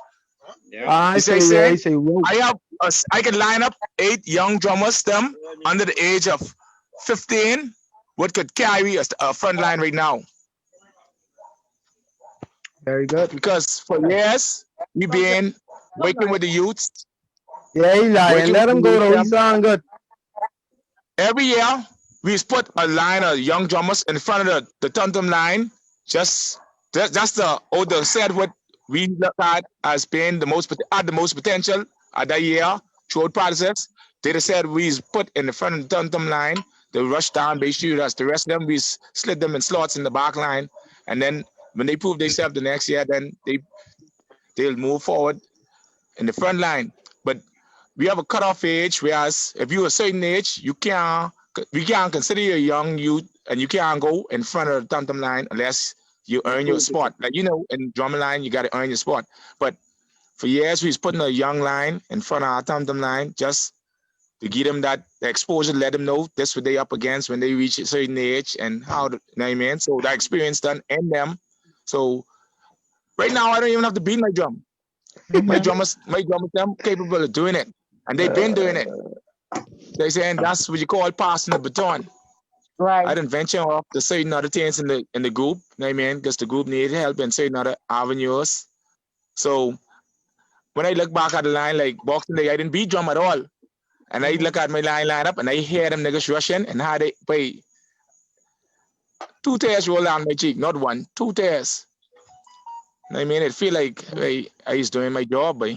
Yeah. I You say, say, yeah, I say, whoa. I can line up 8 young drummers, them under the age of 15, what could carry a front line right now. Very good. Because for years, we've been working with the youths, Yeah, he lying. working Let with him the go youth though. He them. sound good. Every year, we put a line of young drummers in front of the Tum line. Just that's the older said what we look at as being the most potential at that year throughout process. They just said we put in the front of the Tum line. They rush down, they shoot us. The rest of them we slid them in slots in the back line, and then when they prove themselves the next year, then they'll move forward in the front line. But we have a cutoff age, whereas if you're a certain age, we can't consider you a young youth, and you can't go in front of the Tum line unless you earn your spot. Like in drummer line, you got to earn your spot. But for years, we was putting a young line in front of our Tum line just to give them that exposure, let them know that's what they up against when they reach a certain age and how, you know what I mean? So that experience done in them. So right now, I don't even have to beat my drum. My drummers, them capable of doing it, and they've been doing it. They saying that's what you call passing the baton. I Right. didn't venture off to certain other things in the group, you know what I mean? Because the group needed help in certain other avenues. So when I look back at the line, like Boxing Day, I didn't beat drum at all. And I look at my line up and I hear them niggas rushing and how they pay 2 tears roll down my cheek, not 1, 2 tears. You know what I mean? It feel like I was doing my job, boy.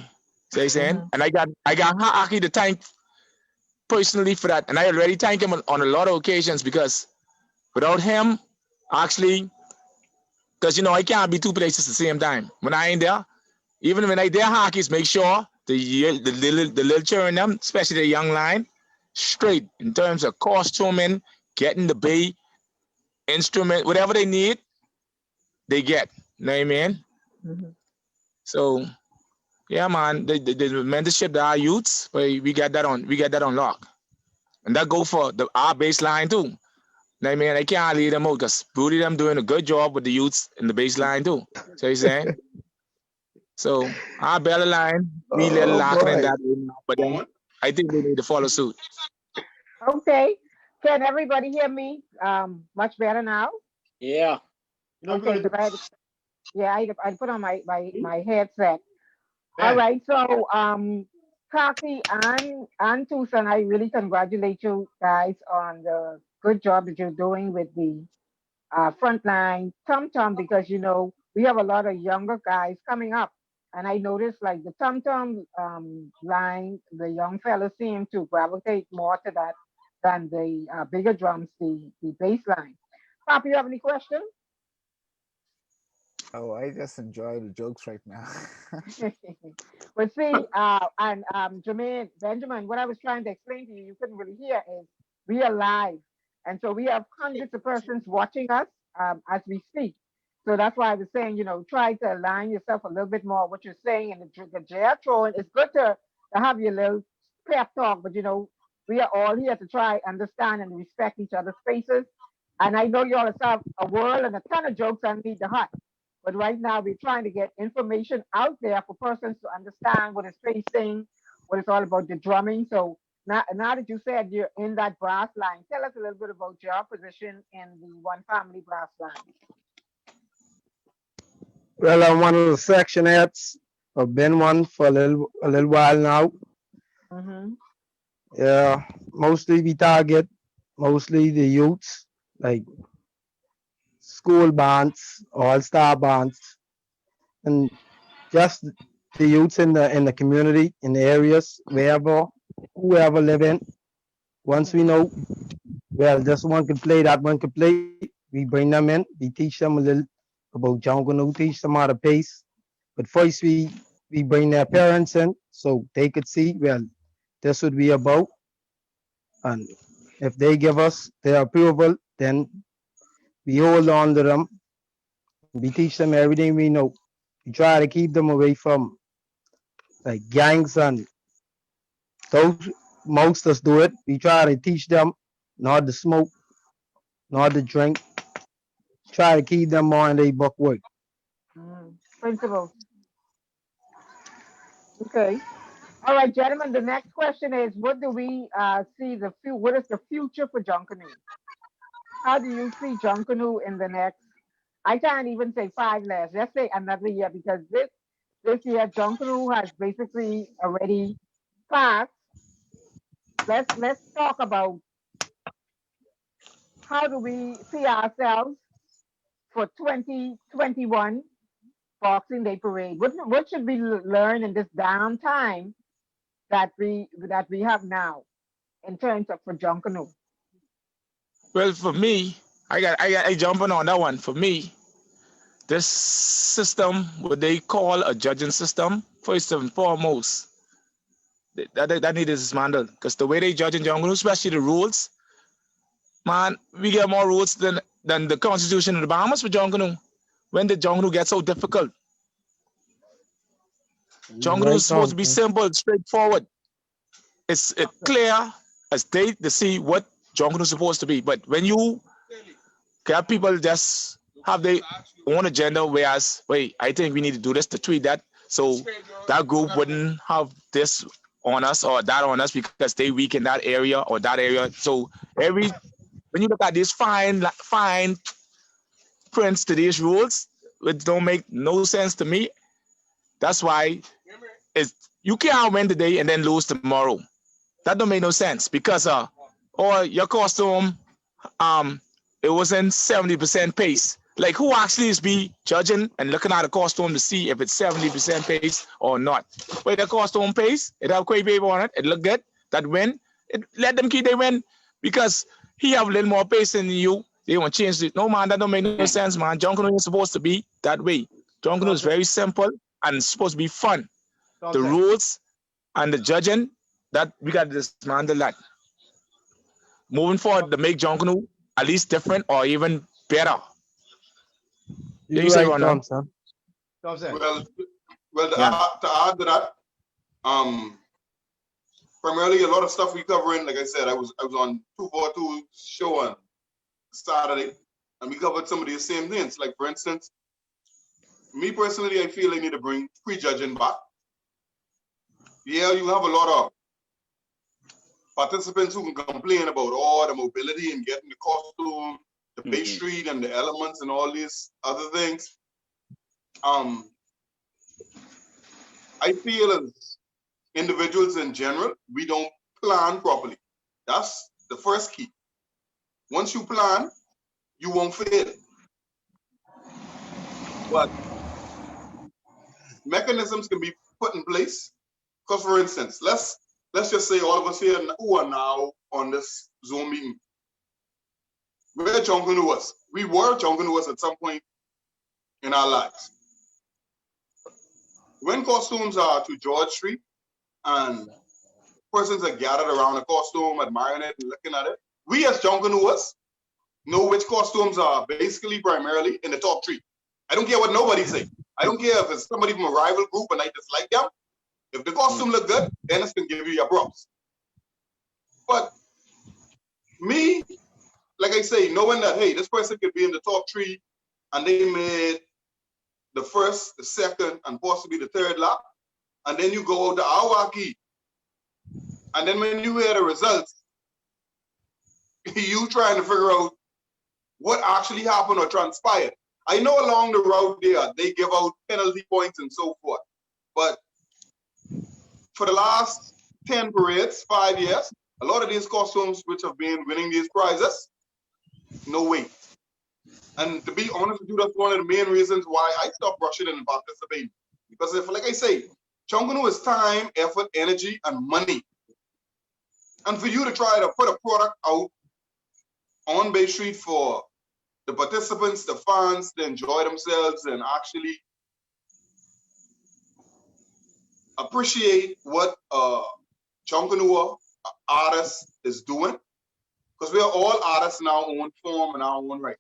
See what I'm saying? And I got Aki to thank personally for that. And I already thank him on a lot of occasions because without him, actually, because I can't be 2 places at the same time. When I ain't there, even when I there hockeys, make sure the little children, them, especially the young line, straight in terms of costuming, getting the bay, instrument, whatever they need, they get. You know what I mean? So yeah, man, the mentorship to our youths, we got that on lock. And that go for our baseline too. You know what I mean? I can't leave them out because Booty them doing a good job with the youths in the baseline too. So you saying? So our belly line, we little lacking in that right now, but then I think we need to follow suit. Okay. Can everybody hear me much better now? Yeah. Okay, because I put on my headset. All right, so Kaki and Tucson, I really congratulate you guys on the good job that you're doing with the frontline Tum because we have a lot of younger guys coming up, and I noticed like the Tum line, the young fellas seem to gravitate more to that than the bigger drums, the bass line. Papa, you have any questions? Oh, I just enjoy the jokes right now. But see, and Jermaine, Benjamin, what I was trying to explain to you, you couldn't really hear, is we are live. And so we have hundreds of persons watching us as we speak. So that's why I was saying, try to align yourself a little bit more what you're saying. And the jab throwing, it's good to have your little pep talk, but we are all here to try, understand, and respect each other's spaces. And I know you all have a world and a ton of jokes underneath the hut. But right now, we're trying to get information out there for persons to understand what is facing, what it's all about, the drumming. So now that you said you're in that brass line, tell us a little bit about your position in the One Family brass line. Well, I'm one of the section heads. I've been one for a little while now. Yeah, mostly we target mostly the youths, like school bands, all-star bands, and just the youths in the community, in the areas, whoever live in. Once we know well, this one can play, that one can play. We bring them in, we teach them a little about jungle, teach them how to pace. But first, we bring their parents in so they could see, well, this would be about. And if they give us their approval, then we hold on to them. We teach them everything we know. We try to keep them away from like gangs and those monsters do it. We try to teach them not to smoke, not to drink. Try to keep them on their buck work. Principles. Okay. All right, gentlemen. The next question is: what do we see what is the future for Junkanoo? How do you see Junkanoo in the next? I can't even say 5 years. Let's say another year, because this year Junkanoo has basically already passed. Let's talk about how do we see ourselves for 2021 Boxing Day Parade. What should we learn in this downtime that we have now in terms of for Junkanoo? Well, for me, I jumping on that one. For me, this system, what they call a judging system, first and foremost, that need to dismantle. Because the way they judge in Junkanoo, especially the rules, man, we get more rules than the Constitution of the Bahamas for Junkanoo. When did Junkanoo get so difficult? Junkanoo is supposed to be simple, straightforward. It's clear as day to see what Junkanoo is supposed to be. But when you get people just have their own agenda, whereas, wait, I think we need to do this to tweet that, so that group wouldn't have this on us or that on us because they weak in that area or that area. So when you look at these fine prints to these rules, which don't make no sense to me, that's why you can't win today and then lose tomorrow. That don't make no sense because or your costume it was in 70% pace. Like, who actually is be judging and looking at a costume to see if it's 70% pace or not? Wait, the costume pace, it have quite paper on it, it look good, that win, let them keep they win because he have a little more pace than you. They want to change it. No, man, that don't make no sense, man. Junkanoo is supposed to be that way. Junkanoo is very simple and it's supposed to be fun. The rules and the judging, that we got to dismantle that. Moving forward to make Junkanoo at least different or even better. You're right, Thompson. Well, to add to that, primarily a lot of stuff we covering. Like I said, I was on 242 show on Saturday, and we covered some of these same things. Like, for instance, me personally, I feel they need to bring prejudging back. Yeah, you have a lot of participants who can complain about all the mobility and getting the costume, the base street and the elements and all these other things. I feel as individuals in general, we don't plan properly. That's the first key. Once you plan, you won't fail. But mechanisms can be put in place. Because, for instance, let's just say all of us here who are now on this Zoom meeting, we're Junkanooers. We were Junkanooers at some point in our lives. When costumes are to George Street and persons are gathered around a costume, admiring it and looking at it, we as Junkanooers know which costumes are basically primarily in the top 3. I don't care what nobody say. I don't care if it's somebody from a rival group and I dislike them. If the costume look good, Dennis can give you your props. But me, like I say, knowing that, hey, this person could be in the top 3 and they made the first, the second, and possibly the third lap, and then you go out to Awaki, and then when you hear the results, you trying to figure out what actually happened or transpired. I know along the route there, they give out penalty points and so forth, but for the last 10 parades, 5 years, a lot of these costumes which have been winning these prizes, no way. And to be honest with you, that's one of the main reasons why I stopped rushing and participating. Because if, like I say, Junkanoo is time, effort, energy, and money. And for you to try to put a product out on Bay Street for the participants, the fans to enjoy themselves and actually appreciate what Junkanoo artist is doing. Because we are all artists in our own form and our own right.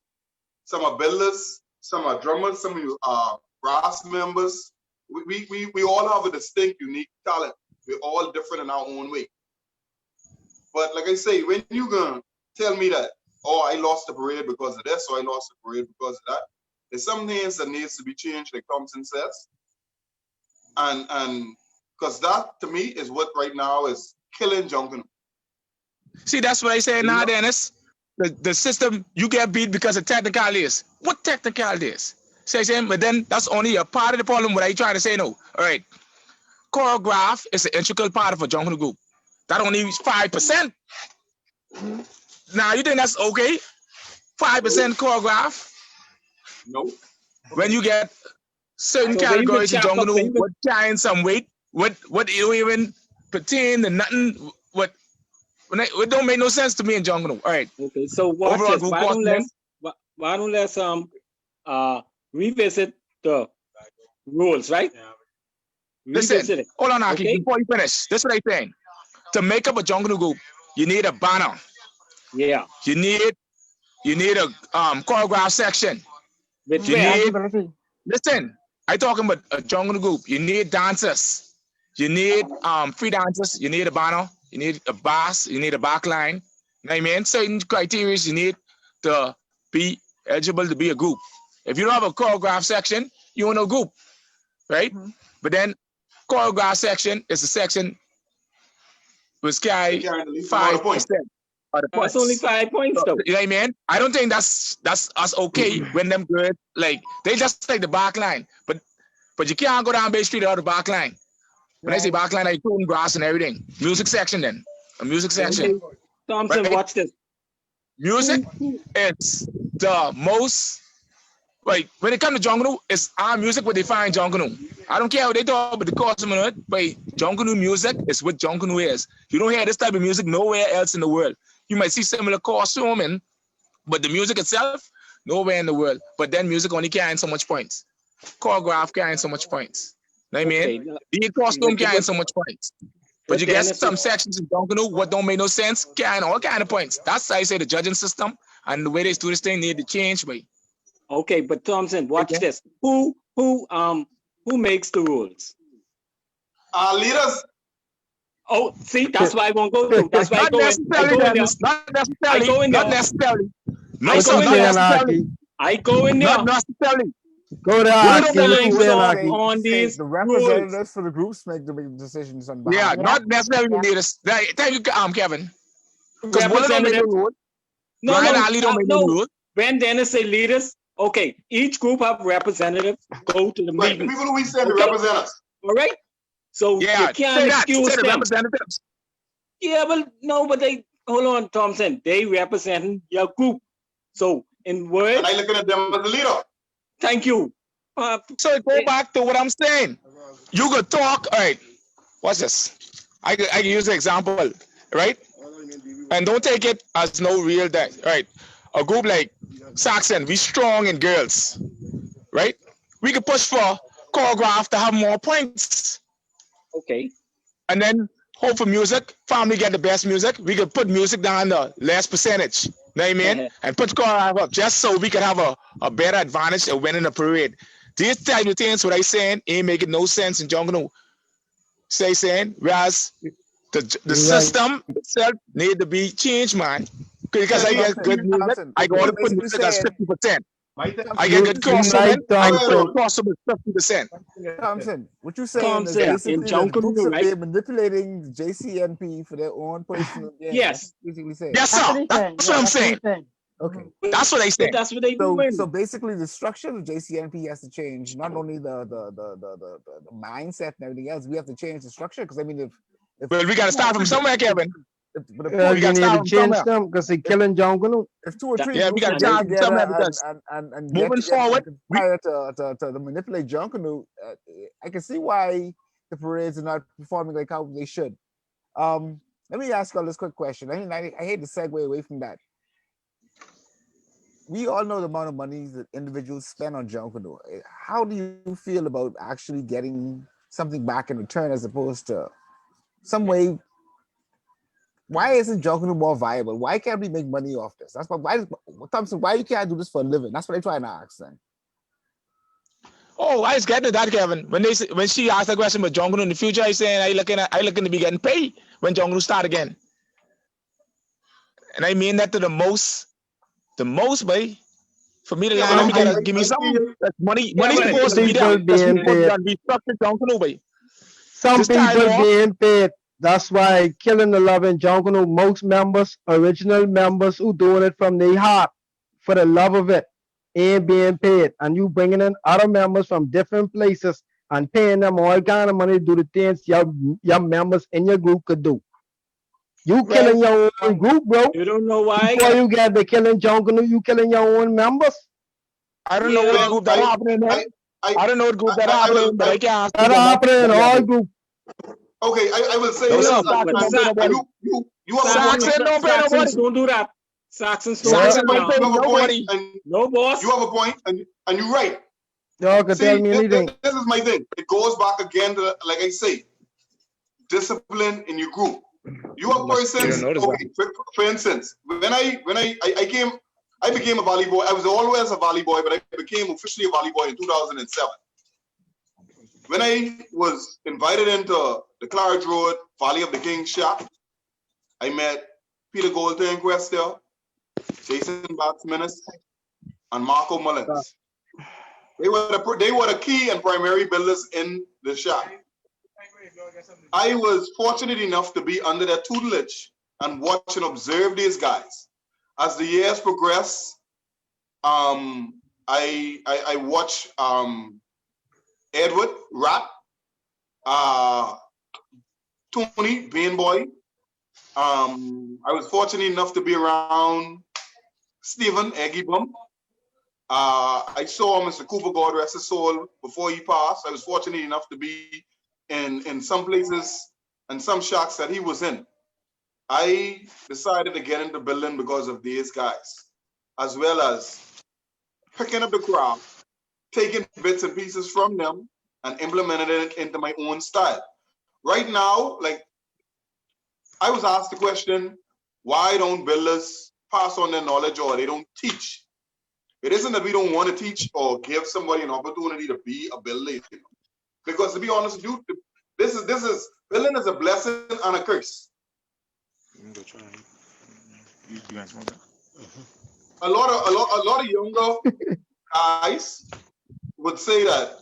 Some are builders, some are drummers, some of you are brass members. We all have a distinct, unique talent. We're all different in our own way. But like I say, when you gonna tell me that, oh, I lost the parade because of this, or I lost the parade because of that, there's some things that needs to be changed, like Thompson says. And because that to me is what right now is killing Junkanoo. See, that's what I say now, Dennis. The system, you get beat because of technicalities. What technicalities? Say, but then that's only a part of the problem. What I try to say, no. All right. Choreograph is an integral part of a Junkanoo group. That only is 5%. Now, you think that's okay? 5% choreograph? No. When you get certain categories in Junkanoo, what carrying some weight, what you even pertain to nothing, what it don't make no sense to me in Junkanoo. All right. Okay, so watch this. Why don't let's revisit the rules, right? Listen, hold on, Aki, before you finish. This is what I'm saying. To make up a Junkanoo group, you need a banner. Yeah. You need a choreograph section. Listen, I talking about a Junkanoo group. You need dancers. You need free dancers. You need a banner. You need a bass. You need a back line. You know what I mean? Certain criteria you need to be eligible to be a group. If you don't have a choreograph section, you ain't no group, right? But then choreograph section is a section which carry 5%. That's only 5 points, though. You know what I mean? I don't think that's us okay when them good. Like they just take the back line, but you can't go down Bay Street without the back line. When I say back line, I include brass and everything. Music section, then a music section. Okay. Thompson, right? Watch this. Music is the most. Like when it comes to Junkanoo, it's our music what define Junkanoo. I don't care what they talk about the costume and it, but Junkanoo music is what Junkanoo is. You don't hear this type of music nowhere else in the world. You might see similar costuming, but the music itself, nowhere in the world. But then music only carrying so much points. Choreograph carrying so much points. You know what I mean? The costume carrying so much points. But you get some sections in Junkanoo, what don't make no sense, carrying all kind of points. That's how I say the judging system and the way they do this thing need to change, but. Okay, but Thompson, watch this. Who makes the rules? Leaders. Oh, see, that's why I won't go through. That's why I go in. Not necessarily. Not necessarily. No, I go in there. Not necessarily. Go there. On these the representatives for the groups make the decisions on. Yeah, not necessarily the leaders. Thank you, Kevin. Because one don't make the rules. No. When Dennis say leaders, okay, each group have representatives go to the meeting. People who we send to represent us. All right. So you can't excuse them. Representatives. Yeah, but no, but they hold on, Thompson. They represent your group. So in words, and I looking at them as the leader. Thank you. So go back to what I'm saying. You could talk. All right. What's this? I can use an example, right? And don't take it as no real that. Right. A group like Saxon, we strong in girls, right? We could push for choreograph to have more points. Okay. And then hope for music, family get the best music. We could put music down the less percentage. You know what I mean? And put choreograph up just so we could have a better advantage of winning the parade. These type of things, what I saying, ain't making no sense in Junkanoo. Saying, whereas the system itself need to be changed, man. Because I get good music, I go to put music as 50%. I get good crossover, I go to crossover 50%. Thompson, what you saying is basically the groups are manipulating the JCNP for their own personal gain. Yes. Basically saying. Yes, sir. That's what I'm saying. Okay. That's what they say. That's what they do. So basically the structure of the JCNP has to change, not only the mindset and everything else, we have to change the structure. Because I mean if well, we gotta start from somewhere, Kevin. We got to change them because they're killing Junkanoo. If 2 or 3 we got to start from somewhere because and moving forward, to manipulate Junkanoo, I can see why the parades are not performing like how they should. Let me ask you all this quick question. I hate to segue away from that. we all know the amount of money that individuals spend on Junkanoo. How do you feel about actually getting something back in return as opposed to some way? Why isn't Junkanoo more viable? Why can't we make money off this? That's why Thompson, why you can't do this for a living? That's what I'm trying to ask then. Oh, I was getting to that, Kevin. When she asked the question about Junkanoo in the future, I saying I looking to be getting paid when Junkanoo start again. And I mean that to the most way. For me to Yeah, land, but you gotta give me something. That's money. Yeah, Money's but supposed to be people there. That's being supposed to paid. be structured Junkanoo way. Some Just tie it people off. being paid. That's why Killing the Loving Junkanoo, most members, original members who doing it from their heart for the love of it, ain't being paid. And you bringing in other members from different places and paying them all kind of money to do the things your members in your group could do. You killing your own group, bro. You don't know why? Before you get the Killing Junkanoo, you killing your own members. I don't know what Yeah, group that happening in. I don't know what group that happening, but I can't ask That you happening in all groups. Okay, I will say No, this. sir, and Saxon don't pay nobody. You have a point. Saxon don't pay nobody. Saxons don't do that. Saxons don't Saxon do don't that pay now. You have a nobody. point, and No, boss. you have a point, and you're right. Y'all can tell me anything. This is my thing. It goes back again to, like I say, discipline in your group. You have persons. Okay, for instance, when I became a Valley Boy. I was always a Valley Boy, but I became officially a Valley Boy in 2007. When I was invited into the Claridge Road Valley of the King shop, I met Peter Goldthornquist there, Jason Batsmanis, and Marco Mullins. They were the key and primary builders in the shop. I was fortunate enough to be under their tutelage and watch and observe these guys. As the years progress, I watch Edward Rat, Tony Bean Boy. I was fortunate enough to be around Stephen Eggy Bum. I saw Mr. Cooper, God rest his soul, before he passed. I was fortunate enough to be in some places and some shacks that he was in. I decided to get into building because of these guys, as well as picking up the craft, taking bits and pieces from them and implementing it into my own style. Right now, like, I was asked the question, why don't builders pass on their knowledge or they don't teach? It isn't that we don't want to teach or give somebody an opportunity to be a builder. Because to be honest with you, this is building is a blessing and a curse. A lot of younger guys would say that,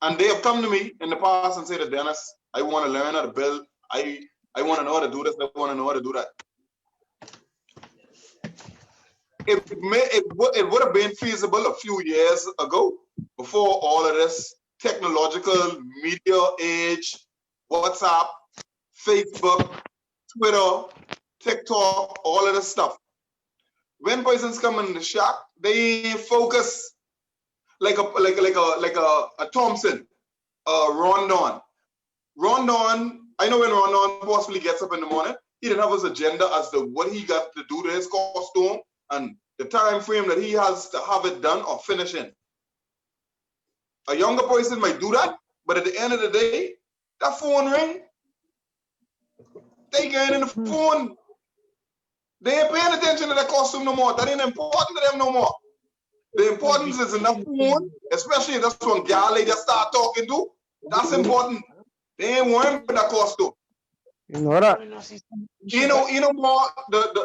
and they have come to me in the past and say that, Dennis, I want to learn how to build. I want to know how to do this. I want to know how to do that. It would have been feasible a few years ago, before all of this technological media age, WhatsApp, Facebook, Twitter, TikTok, all of this stuff. When persons come in the shop, they focus like a Thompson, Rondon. Rondon, I know when Rondon possibly gets up in the morning, he didn't have his agenda as to what he got to do to his costume and the time frame that he has to have it done or finish in. A younger person might do that, but at the end of the day, that phone ring, they get in the phone. They ain't paying attention to that costume no more. That ain't important to them no more. The importance is in that phone, especially if that's one gal they just start talking to. That's important. They ain't worrying about that costume. You know that. You know more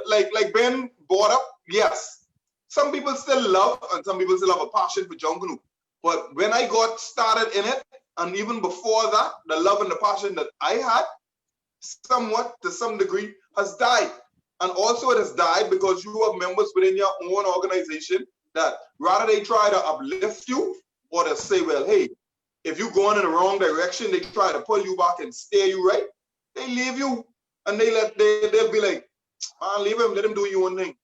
like Ben brought up, yes. Some people still love and some people still have a passion for Junkanoo. But when I got started in it, and even before that, the love and the passion that I had, somewhat to some degree, has died. And also it has died because you have members within your own organization that rather they try to uplift you or to say, well, hey, if you're going in the wrong direction, they try to pull you back and steer you right. They leave you and they'll be like, man, leave him, let him do your own thing.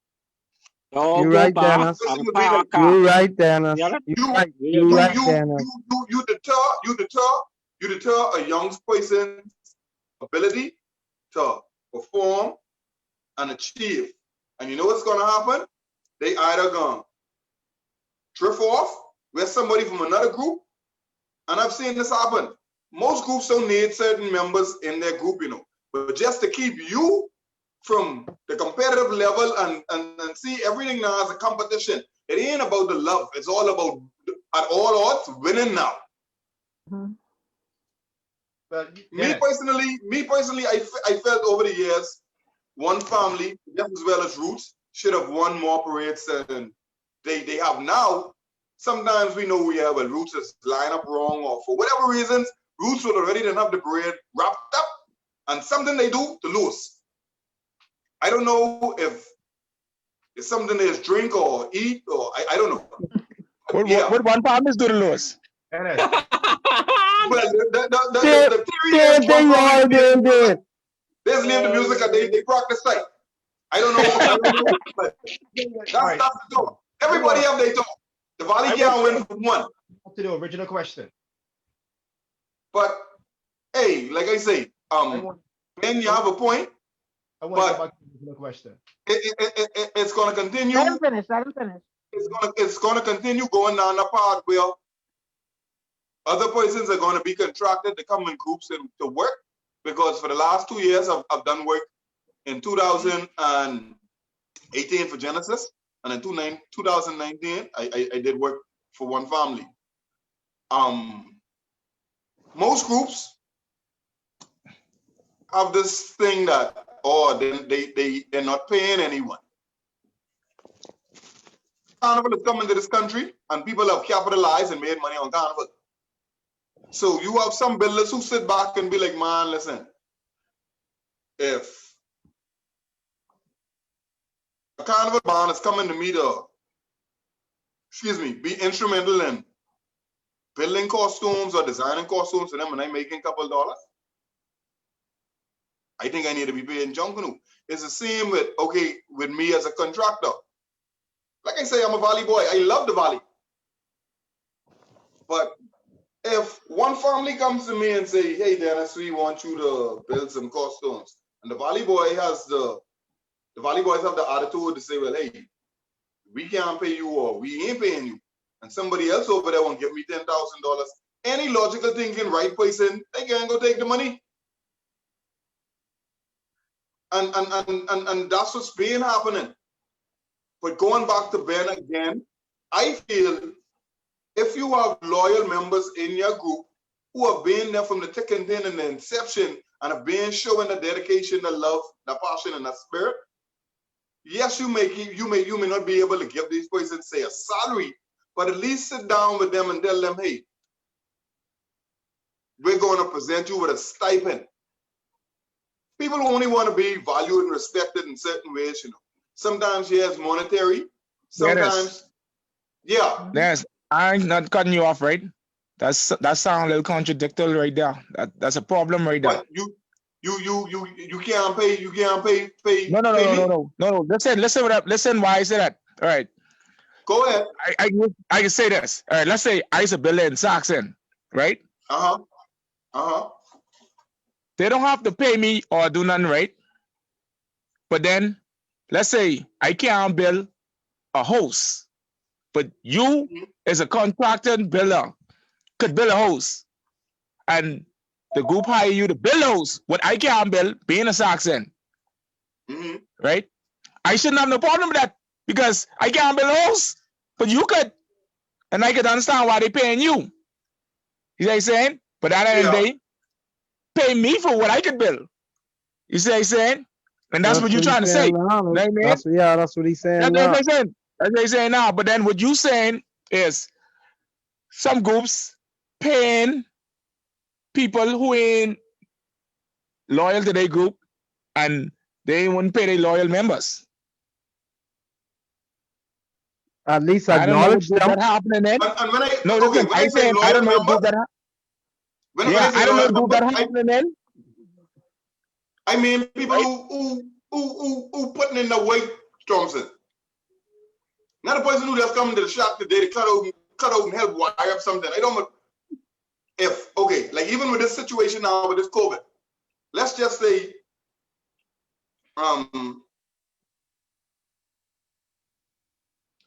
No, You're go right, back. Dennis. Back. You're right, Dennis. Yeah. You're right, Dennis. You deter a young person's ability to perform and achieve. And you know what's gonna happen? They either gonna drift off with somebody from another group. And I've seen this happen. Most groups don't need certain members in their group, you know, but just to keep you from the competitive level and see everything now as a competition. It ain't about the love. It's all about, at all odds, winning now. Mm-hmm. But Me personally, I felt over the years, one family, just as well as Roots, should have won more parades than they have now. Sometimes we know we have, well, Roots is line up wrong, or for whatever reasons, Roots would already didn't have the parade wrapped up, and something they do to lose. I don't know if it's something they drink or eat, or I don't know. What one farm is do to lose? Dennis, Well, the theory is Same thing y'all doing there. they leave the music and they practice like. I don't know. But that's the talk. Everybody have their talk. The Valley can't win for one. to the original question. But hey, like I say, then you have a point. I want to go back to the original question. It's going to continue. Let him finish. Let him finish. It's going to continue going down the path where other persons are going to be contracted to come in groups and to work, because for the last 2 years I've done work in 2018 for Genesis, and in 2019 I did work for one family. Most groups have this thing that, they're not paying anyone. Carnival is coming to this country and people have capitalized and made money on Carnival. So you have some builders who sit back and be like, man, listen, if a Carnival band is coming to me to, be instrumental in building costumes or designing costumes for them and I'm making a couple of dollars, I think I need to be paying Junkanoo. It's the same with me as a contractor. Like I say, I'm a Valley boy. I love the Valley. But if one family comes to me and say, hey, Dennis, we want you to build some costumes, and the Valley boy has the Valley boys have the attitude to say, well, hey, we can't pay you or we ain't paying you, and somebody else over there won't give me $10,000, any logical thinking, right person, they can't go take the money. And that's what's been happening. But going back to Ben again, I feel if you have loyal members in your group who have been there from the thick and thin and the inception and have been showing the dedication, the love, the passion, and the spirit, yes, you may not be able to give these persons, say, a salary, but at least sit down with them and tell them, hey, we're going to present you with a stipend. People only want to be valued and respected in certain ways, you know. Sometimes, yes, monetary. Sometimes, yeah. Yes, I'm not cutting you off, right? That sounds a little contradictory right there. That's a problem right there. But you can't pay. You can't pay. No. Listen. Why I say that? All right. Go ahead. I can say this. All right. Let's say I used to build in Saxon, right? They don't have to pay me or do nothing, right? But then, let's say I can't build a house, but you, as a contracted builder, could build a house, and the group hire you to build a house. What I can't build, being a Saxon, right? I shouldn't have no problem with that because I can't build a house, but you could, and I could understand why they're paying you. You know what I'm saying? But at the end of the day, pay me for what I could build. You see what I'm saying? And that's what you're trying to say. That's what he's saying. That's what he's saying now. But then what you saying is some groups paying people who ain't loyal to their group and they wouldn't pay their loyal members. At least acknowledge them. That happening then. I don't know if that happening. I don't know if that happening then. I mean, people who putting in the weight, Thompson. Not a person who just coming to the shop today to cut out and help wire up something. I don't know if, like even with this situation now with this COVID, let's just say, a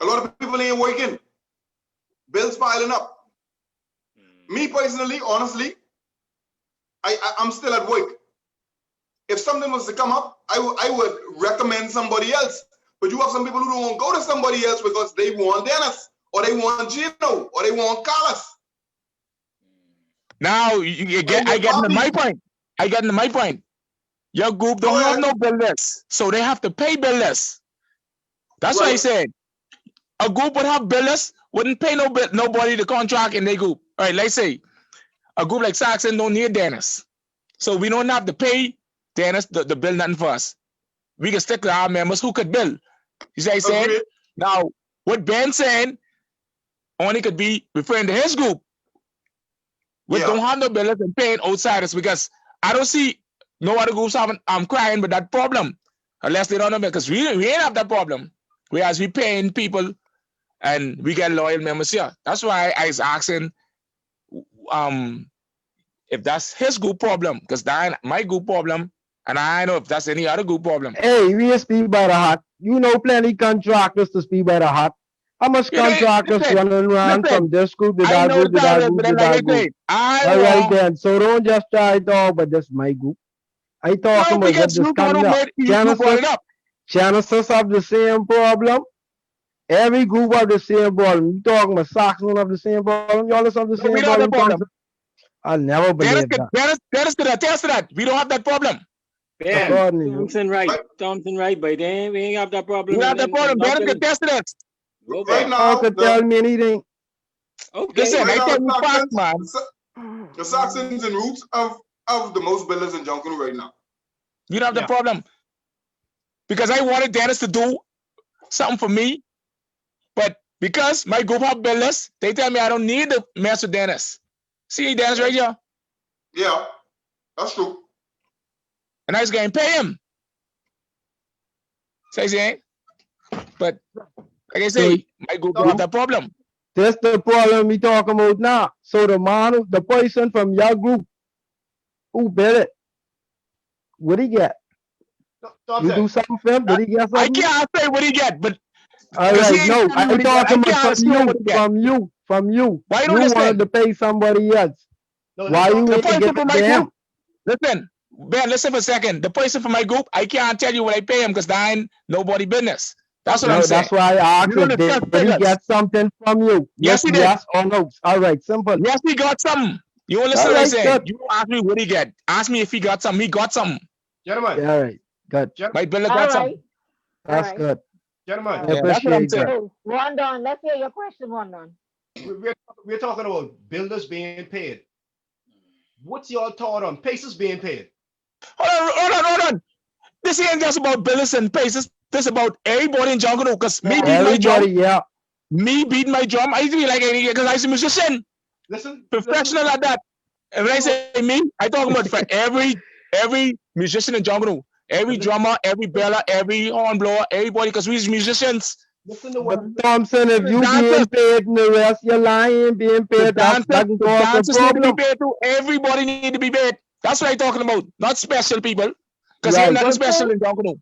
lot of people ain't working. bills piling up. Me personally, honestly, I'm still at work. If something was to come up, I would recommend somebody else. But you have some people who don't want to go to somebody else because they want Dennis, or they want Gino, or they want Carlos. Now I get into my point. I get into my point. Your group don't have no bill list, so they have to pay bill list. That's what I said. A group would have bill list, wouldn't pay nobody the contract in their group. All right, let's say a group like Saxon don't need Dennis, so we don't have to pay Dennis the bill nothing for us. We can stick to our members who could bill. You see what I said? Now, what Ben saying only could be referring to his group. We don't have no billers and paying outsiders, because I don't see no other groups having crying with that problem, unless they don't know, because we ain't have that problem. Whereas we paying people and we get loyal members here. That's why I was asking if that's his group problem, because that's my group problem, and I know if that's any other group problem. Hey, we speak by the heart. You know plenty contractors to speak by the heart. How much contractors running around from this group to that group to that group to that group? All right then. So don't just try to talk about this my group. I talking about what this coming up. Genesis have the same problem. Every group have the same problem. You talking about Saxon have the same problem. Y'all have the same problem. I'll never believe that. Dennis could attest to that. We don't have that problem. Yeah, Thompson right, but then we ain't have that problem. We have that problem. Dennis could attest to that. Right now, could tell me anything. Okay. Listen, right I tell you facts, man. The Saxons and Roots of the most billers in Junkanoo right now. You don't have the problem. Because I wanted Dennis to do something for me, but because my group have billers, they tell me I don't need to mess with Dennis. See Dennis right here? Yeah, that's true. And I was going to pay him. Say, saying, but like I say, my group don't have that problem. That's the problem we talking about now. So the person from your group who bid it, what did he get? You do something for him? Did he get something? I can't say what he get, but all right, no, I'm talking about from you. Why you wanted to pay somebody else? Why you the need to get from my him? group? Listen, Ben, listen for a second. The person from my group, I can't tell you what I pay him because that ain't nobody business. That's what I'm saying. That's why I asked him, did he get something from you? Yes, he did. Yes or no? All right, simple. Yes, he got something. You understand what I'm saying? You ask me what he get. Ask me if he got something. He got something. Gentlemen. All right, good. My biller got something. That's good. Gentlemen. I appreciate that. Rondon, let's hear your question, Rondon. We're talking about builders being paid. What's your thought on Pacers being paid? Hold on. This ain't just about billers and Pacers. This is about everybody in Junkanoo. Because me beating my drum. Me beating my drum. I used to be like any because I was a musician. Listen. Professional at that. And when I say me, I talk about for every musician in Junkanoo. Every drummer, every bella, every horn blower, everybody, because we're musicians. Listen to what Thompson, if you being paid and the rest you're lying, being paid, that's dancers need to be paid too. Everybody need to be paid. That's what I'm talking about. Not special people. Because they're not special in Junkanoo.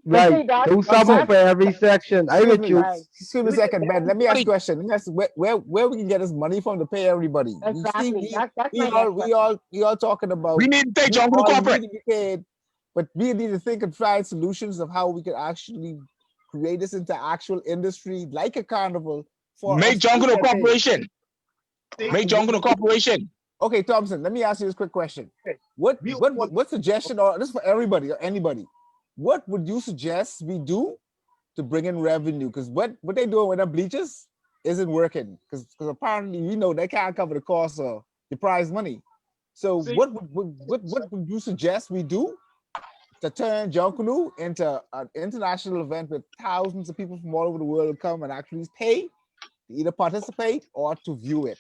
Right. Do something for every section. I with you. Excuse me a second, Ben. Let me ask you a question. Let me ask where we can get this money from to pay everybody. Exactly. We all talking about. We need to take Junkanoo corporate. Paid, but we need to think and try solutions of how we can actually create this into actual industry, like a carnival. Make Junkanoo Corporation. Make Junkanoo Corporation. Okay, Thompson. Let me ask you this quick question. What suggestion, or this is for everybody or anybody? What would you suggest we do to bring in revenue? Because what they doing with the bleachers isn't working. Because apparently we know they can't cover the cost of the prize money. So what would you suggest we do to turn Junkanoo into an international event with thousands of people from all over the world come and actually pay to either participate or to view it?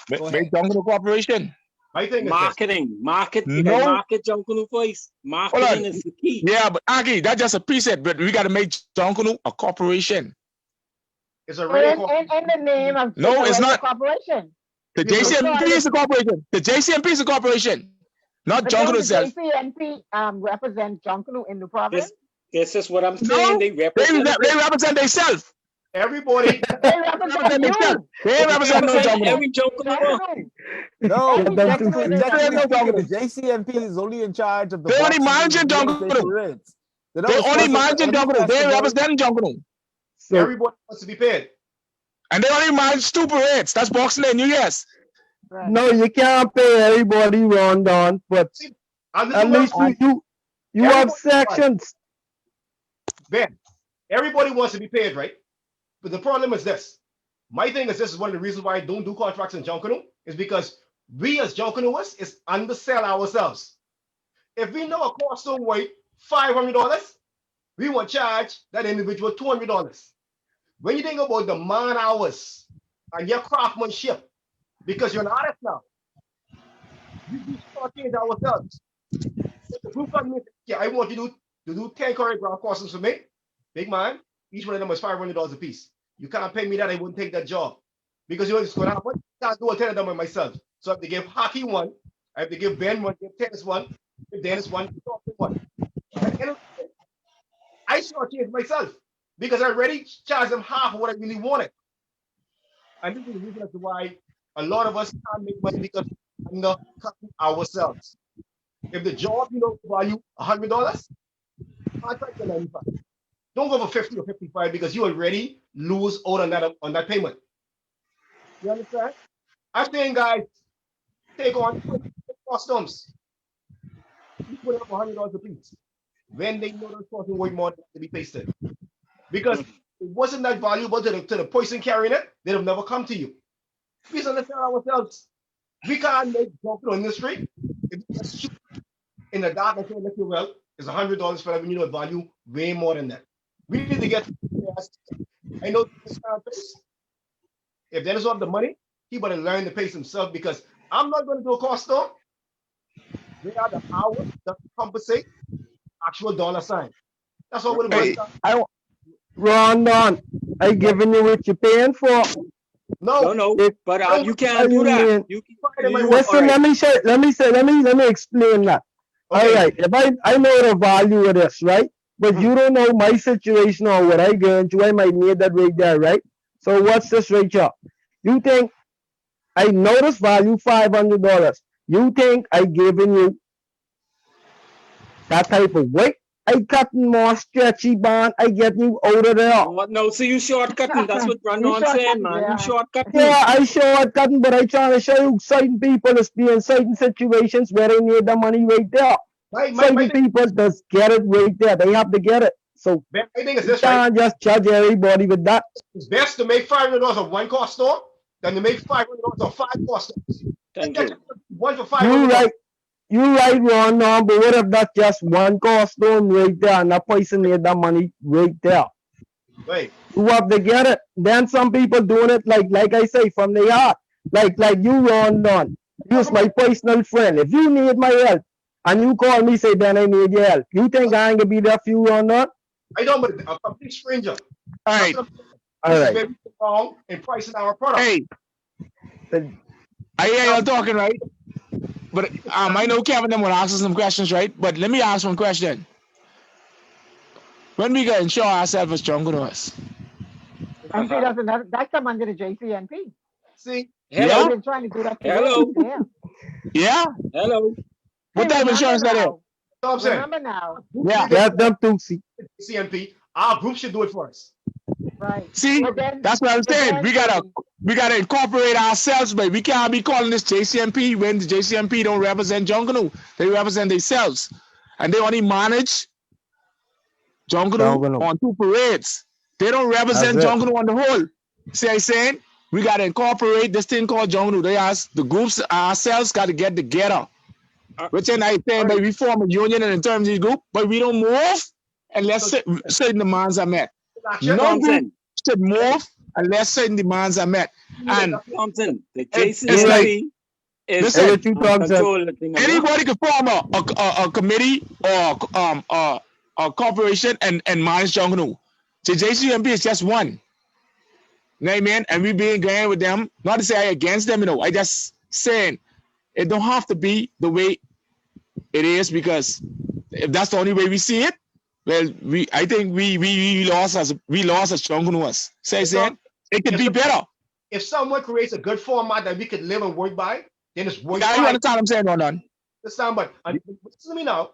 Make Junkanoo Corporation. Marketing. Market Junkanoo voice. Marketing is the key. Yeah, but Aki, that's just a preset, but we got to make Junkanoo a corporation. It's a radio in the name of no, it's not corporation. The JCMP is a corporation. The JCMP is a corporation, not Junkanoo itself. The JCMP represent Junkanoo in the province. This is what I'm saying. No, they represent themselves. Everybody, They represent you. They represent no jungle. Every Jungle. No, Every Them jungle two- they technically represent. speaking, the JCMP is only in charge of the They only boxing managing and real jungle. estate parades. They're not They only responsible for managing any jungle. They festival. represent jungle. So everybody wants to be paid. And they only manage two parades. That's Boxing Day and New Year's. Right. no, you can't pay everybody run down, but And this at is what least you have Everybody- sections. Ben, everybody wants to be paid, right? But the problem is this. My thing is this is one of the reasons why I don't do contracts in Junkanoo is because we as Junkanooists is undersell ourselves. If we know a costume weight $500, we will charge that individual $200. When you think about the man hours and your craftsmanship, because you're an artist now, we shortchange ourselves. If the group comes in, yeah, I want you to do 10 choreographed costumes for me, big man, each one of them is $500 a piece. You can't pay me that, I wouldn't take that job. Because you know what's going on? I can't do a 10 of them by myself. So I have to give hockey one, I have to give Ben one, give tennis one, give Dennis one, give Austin one. At the end of the day, I shortchange myself because I already charged them half of what I really wanted. And this is the reason as to why a lot of us can't make money because we're undercutting ourselves. If the job, value $100, contract for 95. Don't go for 50 or 55 because you already lose out on that payment. You understand? I'm saying, guys, take on 20 customs. You put up $100 a piece. When they know those costumes worth more than to be pasted. Because it wasn't that valuable to the person carrying it, they'd have never come to you. Please understand ourselves. We can't make Junkanoo in the street. If you just shoot in the dark and say, look, well, it's $100 for every value, way more than that. We need to get. I know this kind of pace. If Dennis want the money, he better learn to pace himself because I'm not going to do a costume. They are the hours that compensate actual dollar sign. That's all we're Hey, doing. Run down. I giving you what you're paying for. No, But you can't do that. Listen, let me explain that. Okay. All right, if I know the value of this, right? But you don't know my situation or what I get into, I might need that right there, right? So what's this right here? You think I know this value $500. You think I giving you that type of weight? I cutting more stretchy band, I getting you out of there. No, so you shortcutting. That's what Brandon saying, man. You shortcutting. Yeah, I shortcutting, but I trying to show you certain people is in certain situations where they need the money right there. Certain people just get it right there. They have to get it. So I think it's this, you can't right? just judge everybody with that. It's best to make $500 on one costume than to make $500 on 5 costumes. Thank you. One for $500. You right, Ron, no, but what if that's just one costume right there and that person need that money right there? Right. You have to get it. Then some people doing it like I say, from the heart. Like you, Ron, Don. You's my personal friend. If you need my help and you call me, say, Ben, I need your help. You think I ain't gonna be there for you, Ron, Don? I don't, but a complete stranger. All right. All right. Maybe wrong in pricing our product. Hey, I hear y'all talking, right? But I know Kevin them will ask us some questions, right? But let me ask one question. When we gonna insure ourselves as Junkanooists? And see, that come under the JCNP. See? Yeah. They've been trying to do that. Hello. Yeah. Yeah? Hello. What type of insurance that is? I'm saying. Remember now. Yeah, that's them too. See. CNP, our group should do it for us. Right. See, But then- that's what I'm but saying. then- We gotta incorporate ourselves, but we can't be calling this JCMP when the JCMP don't represent Junkanoo. They represent themselves, and they only manage Junkanoo on 2 parades. They don't represent That's it. Junkanoo on the whole. See what I'm saying? We gotta incorporate this thing called Junkanoo. They ask the groups ourselves got to get together. Which ain't I saying, but we form a union and in terms of the group, but we don't move unless certain demands are met. No group should move unless certain demands are met. And Thompson, the it's JCNP like, is listen, control the thing. anybody can form a committee or a corporation and manage Junkanoo. The JCMP is just one. You know what I mean? And we being grand with them. Not to say I against them, I just saying it don't have to be the way it is, because if that's the only way we see it, Well, I think we lost as Junkanous. Say it could be better. If someone creates a good format that we could live and work by, then it's worth Yeah, you understand what I'm saying, Ron? Listen, but listen to me now.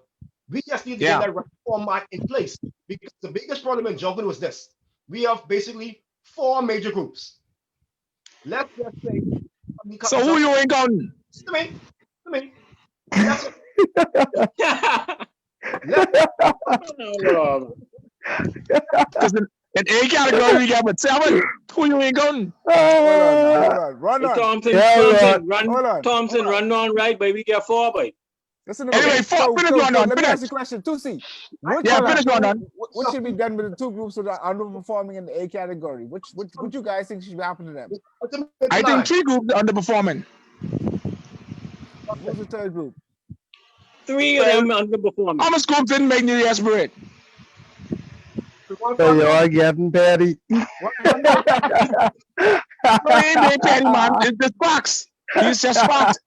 We just need to get that right format in place, because the biggest problem in Junkanoo is this: we have basically 4 major groups. Let's just say. So who you ain't going? Listen to me. Let's in A category we got but 7. Who you ain't going? Hold on. Run on. Thompson, run on right, but we get 4, boy. Listen to me. Anyway, finish run on. Let me ask you a question. Tusi. Finish run on. What should be done with the 2 groups that are underperforming in the A category? What you guys think should happen to them? I think 3 groups are underperforming. What's the 3rd group? 3 of them underperforming. How much group didn't make New Year's bread? So you're getting petty. No, he ain't petty, man. It's just facts. He's just facts.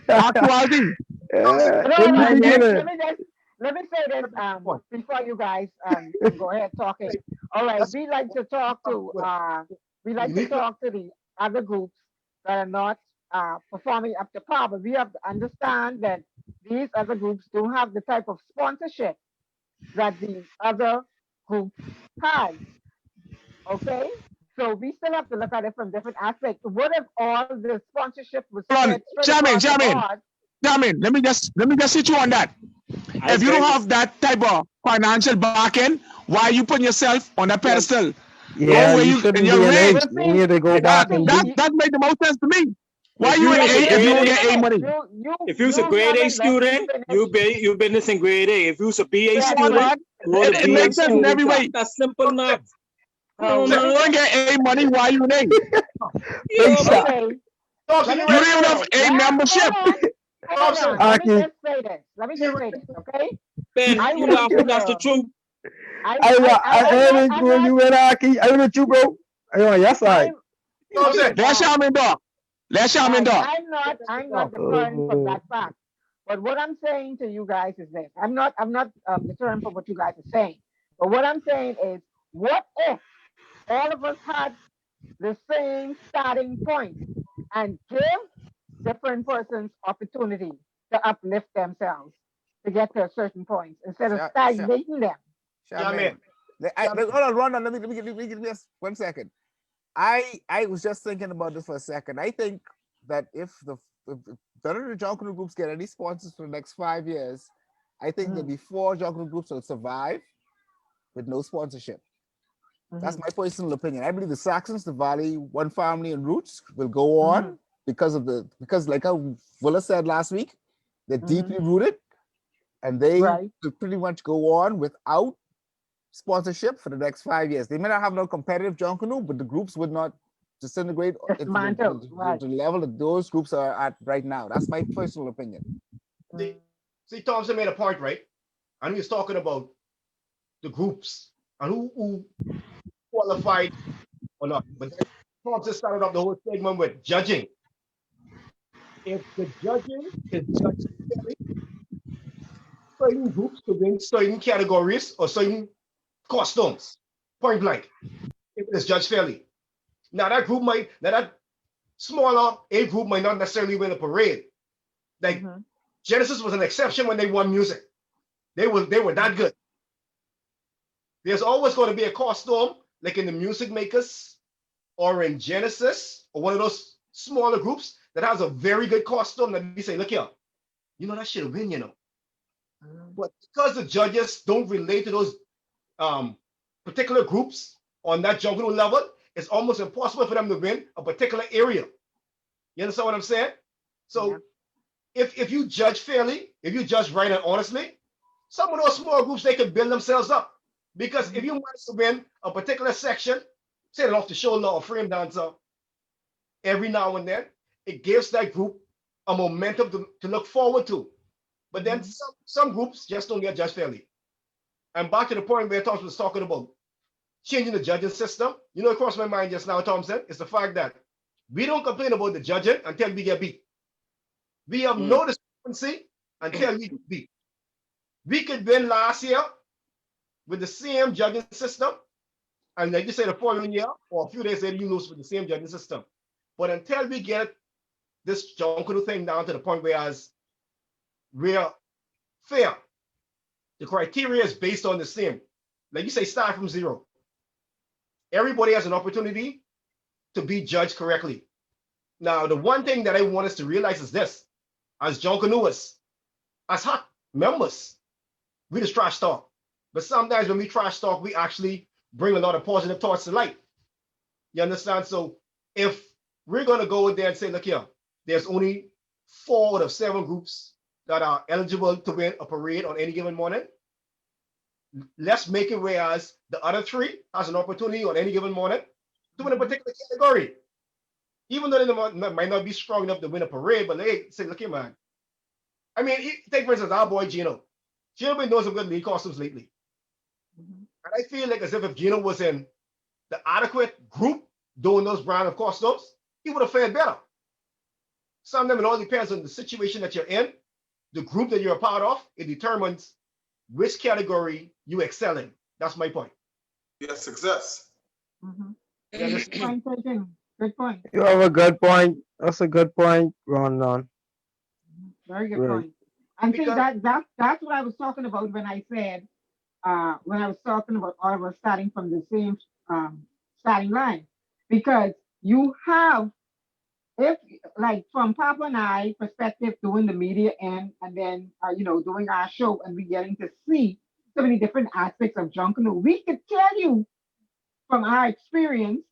Actuality. Let me say this before you guys can go ahead talking. All right, we like to talk to the other groups that are not performing up to par, but we have to understand that these other groups don't have the type of sponsorship that the other group has. Okay, so we still have to look at it from different aspects. What if all the sponsorship was Jamin, let me just hit you on that. If you don't have that type of financial backing, why you put yourself on a pedestal? Yeah, you shouldn't be in A. You need to go back and that make the most sense to me. Why you in A if you don't get A money? If you're a grade A student, you business in grade A. If you're a BA student, it makes sense in every way. That's simple math. So you don't get A money, why you in A? You don't even have A membership. Let me just say this, okay? Ben, you laughing, that's the truth. I ain't going you in Aki. I with you, bro. Yes, I. Let's shout me dog. I'm not deterring from that fact. But what I'm saying to you guys is this. I'm not deterring from what you guys are saying. But what I'm saying is, what if all of us had the same starting point and give different persons opportunity to uplift themselves to get to a certain point instead of stagnating them? Hold on, Ron. Let me give this 1 second. I was just thinking about this for a second. I think that if none of the Junkanoo groups get any sponsors for the next 5 years, I think there'll be 4 Junkanoo groups that will survive with no sponsorship. That's my personal opinion. I believe the Saxons, the Valley, One Family, and Roots will go on because like how Willa said last week, they're deeply rooted, and they could pretty much go on without sponsorship for the next 5 years. They may not have no competitive Junkanoo, but the groups would not disintegrate into the level that those groups are at right now. That's my personal opinion. See, Thompson made a point, right? And he was talking about the groups and who qualified or not. But then Thompson started off the whole segment with judging. If the judging is judged fairly, certain groups could win certain categories or certain costumes, point blank, if it is judged fairly. Now that smaller A group might not necessarily win a parade. Like Genesis was an exception when they won music. They were that good. There's always going to be a costume like in the Music Makers or in Genesis or one of those smaller groups that has a very good costume that we say, look here, that should win, But because the judges don't relate to those particular groups on that Junkanoo level, it's almost impossible for them to win a particular area. You understand what I'm saying? So if you judge fairly, if you judge right and honestly, some of those small groups, they can build themselves up. Because if you want to win a particular section, say an off the shoulder or frame dancer, every now and then, it gives that group a momentum to look forward to. But then some groups just don't get judged fairly. And back to the point where Thompson was talking about changing the judging system, it crossed my mind just now, Thompson, is the fact that we don't complain about the judging until we get beat. We have no discrepancy until we get beat. We could win last year with the same judging system, and like you say, the following year or a few days later, you lose with the same judging system. But until we get this Junkanoo thing down to the point where we're fair, the criteria is based on the same. Like you say, start from zero. Everybody has an opportunity to be judged correctly. Now, the one thing that I want us to realize is this: as Junkanooers, as hot members, we just trash talk. But sometimes when we trash talk, we actually bring a lot of positive thoughts to light. You understand? So if we're going to go in there and say, look here, there's only 4 out of 7 groups that are eligible to win a parade on any given morning, let's make it whereas the other 3 has an opportunity on any given morning to win a particular category. Even though they might not be strong enough to win a parade, but they say, look here, man. I mean, take for instance our boy Gino. Gino been doing some good lead costumes lately. And I feel like as if Gino was in the adequate group doing those brand of costumes, he would have fared better. Sometimes it all depends on the situation that you're in, the group that you're a part of. It determines which category you excel in. That's my point. Yes, success. Good point taken. Good point. You have a good point. That's a good point, Rondon. Very good Right. point. And see, Because- that's what I was talking about when I said, when I was talking about all of us starting from the same starting line. Because you have, if like from Papa and I perspective, doing the media and then doing our show, and we getting to see so many different aspects of Junkanoo, we could tell you from our experience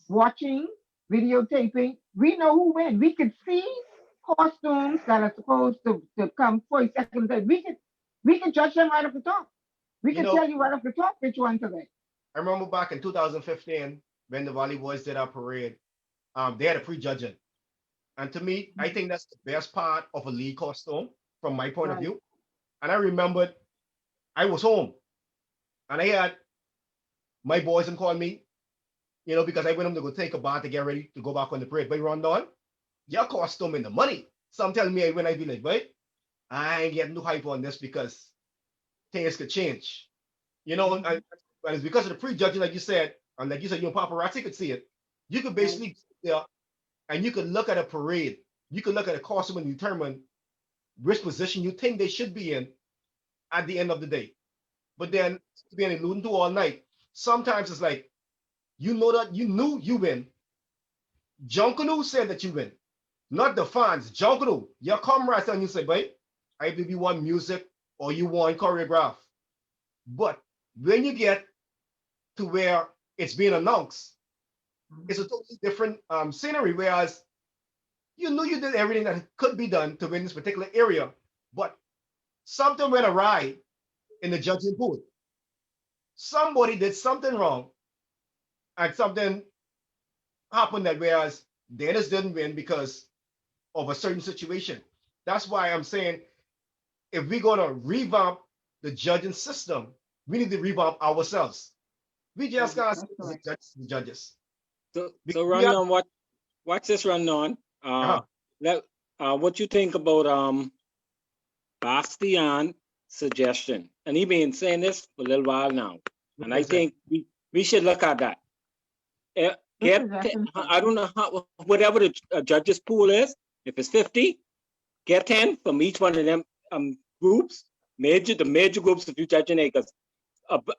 watching, videotaping, we know who win. We could see costumes that are supposed to come first, second, third. We could judge them right off the top. We You can know- tell you right off the top which one to win. I remember back in 2015 when the Valley Boys did our parade, they had a pre-judging. And to me, I think that's the best part of a lead costume from my point of Right. view. And I remembered I was home and I had my boys and called me, because I went home to go take a bath to get ready to go back on the parade. But Rondon, your costume in the money. Some tell me when I be like, wait, I ain't getting no hype on this because things could change. And it's because of the pre-judging, like you said, and like you said, paparazzi could see it. You could basically and you could look at a parade, you could look at a costume and determine which position you think they should be in at the end of the day. But then being alluding to all night, sometimes it's like, that you knew you win. Junkanoo said that you win, not the fans. Junkanoo, your comrades and you say, wait, I believe you want music or you want choreograph. But when you get to where it's being announced, it's a totally different scenery. Whereas you knew you did everything that could be done to win this particular area, but something went awry in the judging pool. Somebody did something wrong, and something happened that whereas Dennis didn't win because of a certain situation. That's why I'm saying if we're gonna revamp the judging system, we need to revamp ourselves. We just can't That's say the judges. So We run have- on watch this run on. Uh-huh. What you think about Bastian suggestion? And he been saying this for a little while now. And I think we should look at that. I don't know how, whatever the judges pool is, if it's 50, get 10 from each one of them groups, the major groups if you judging it. Because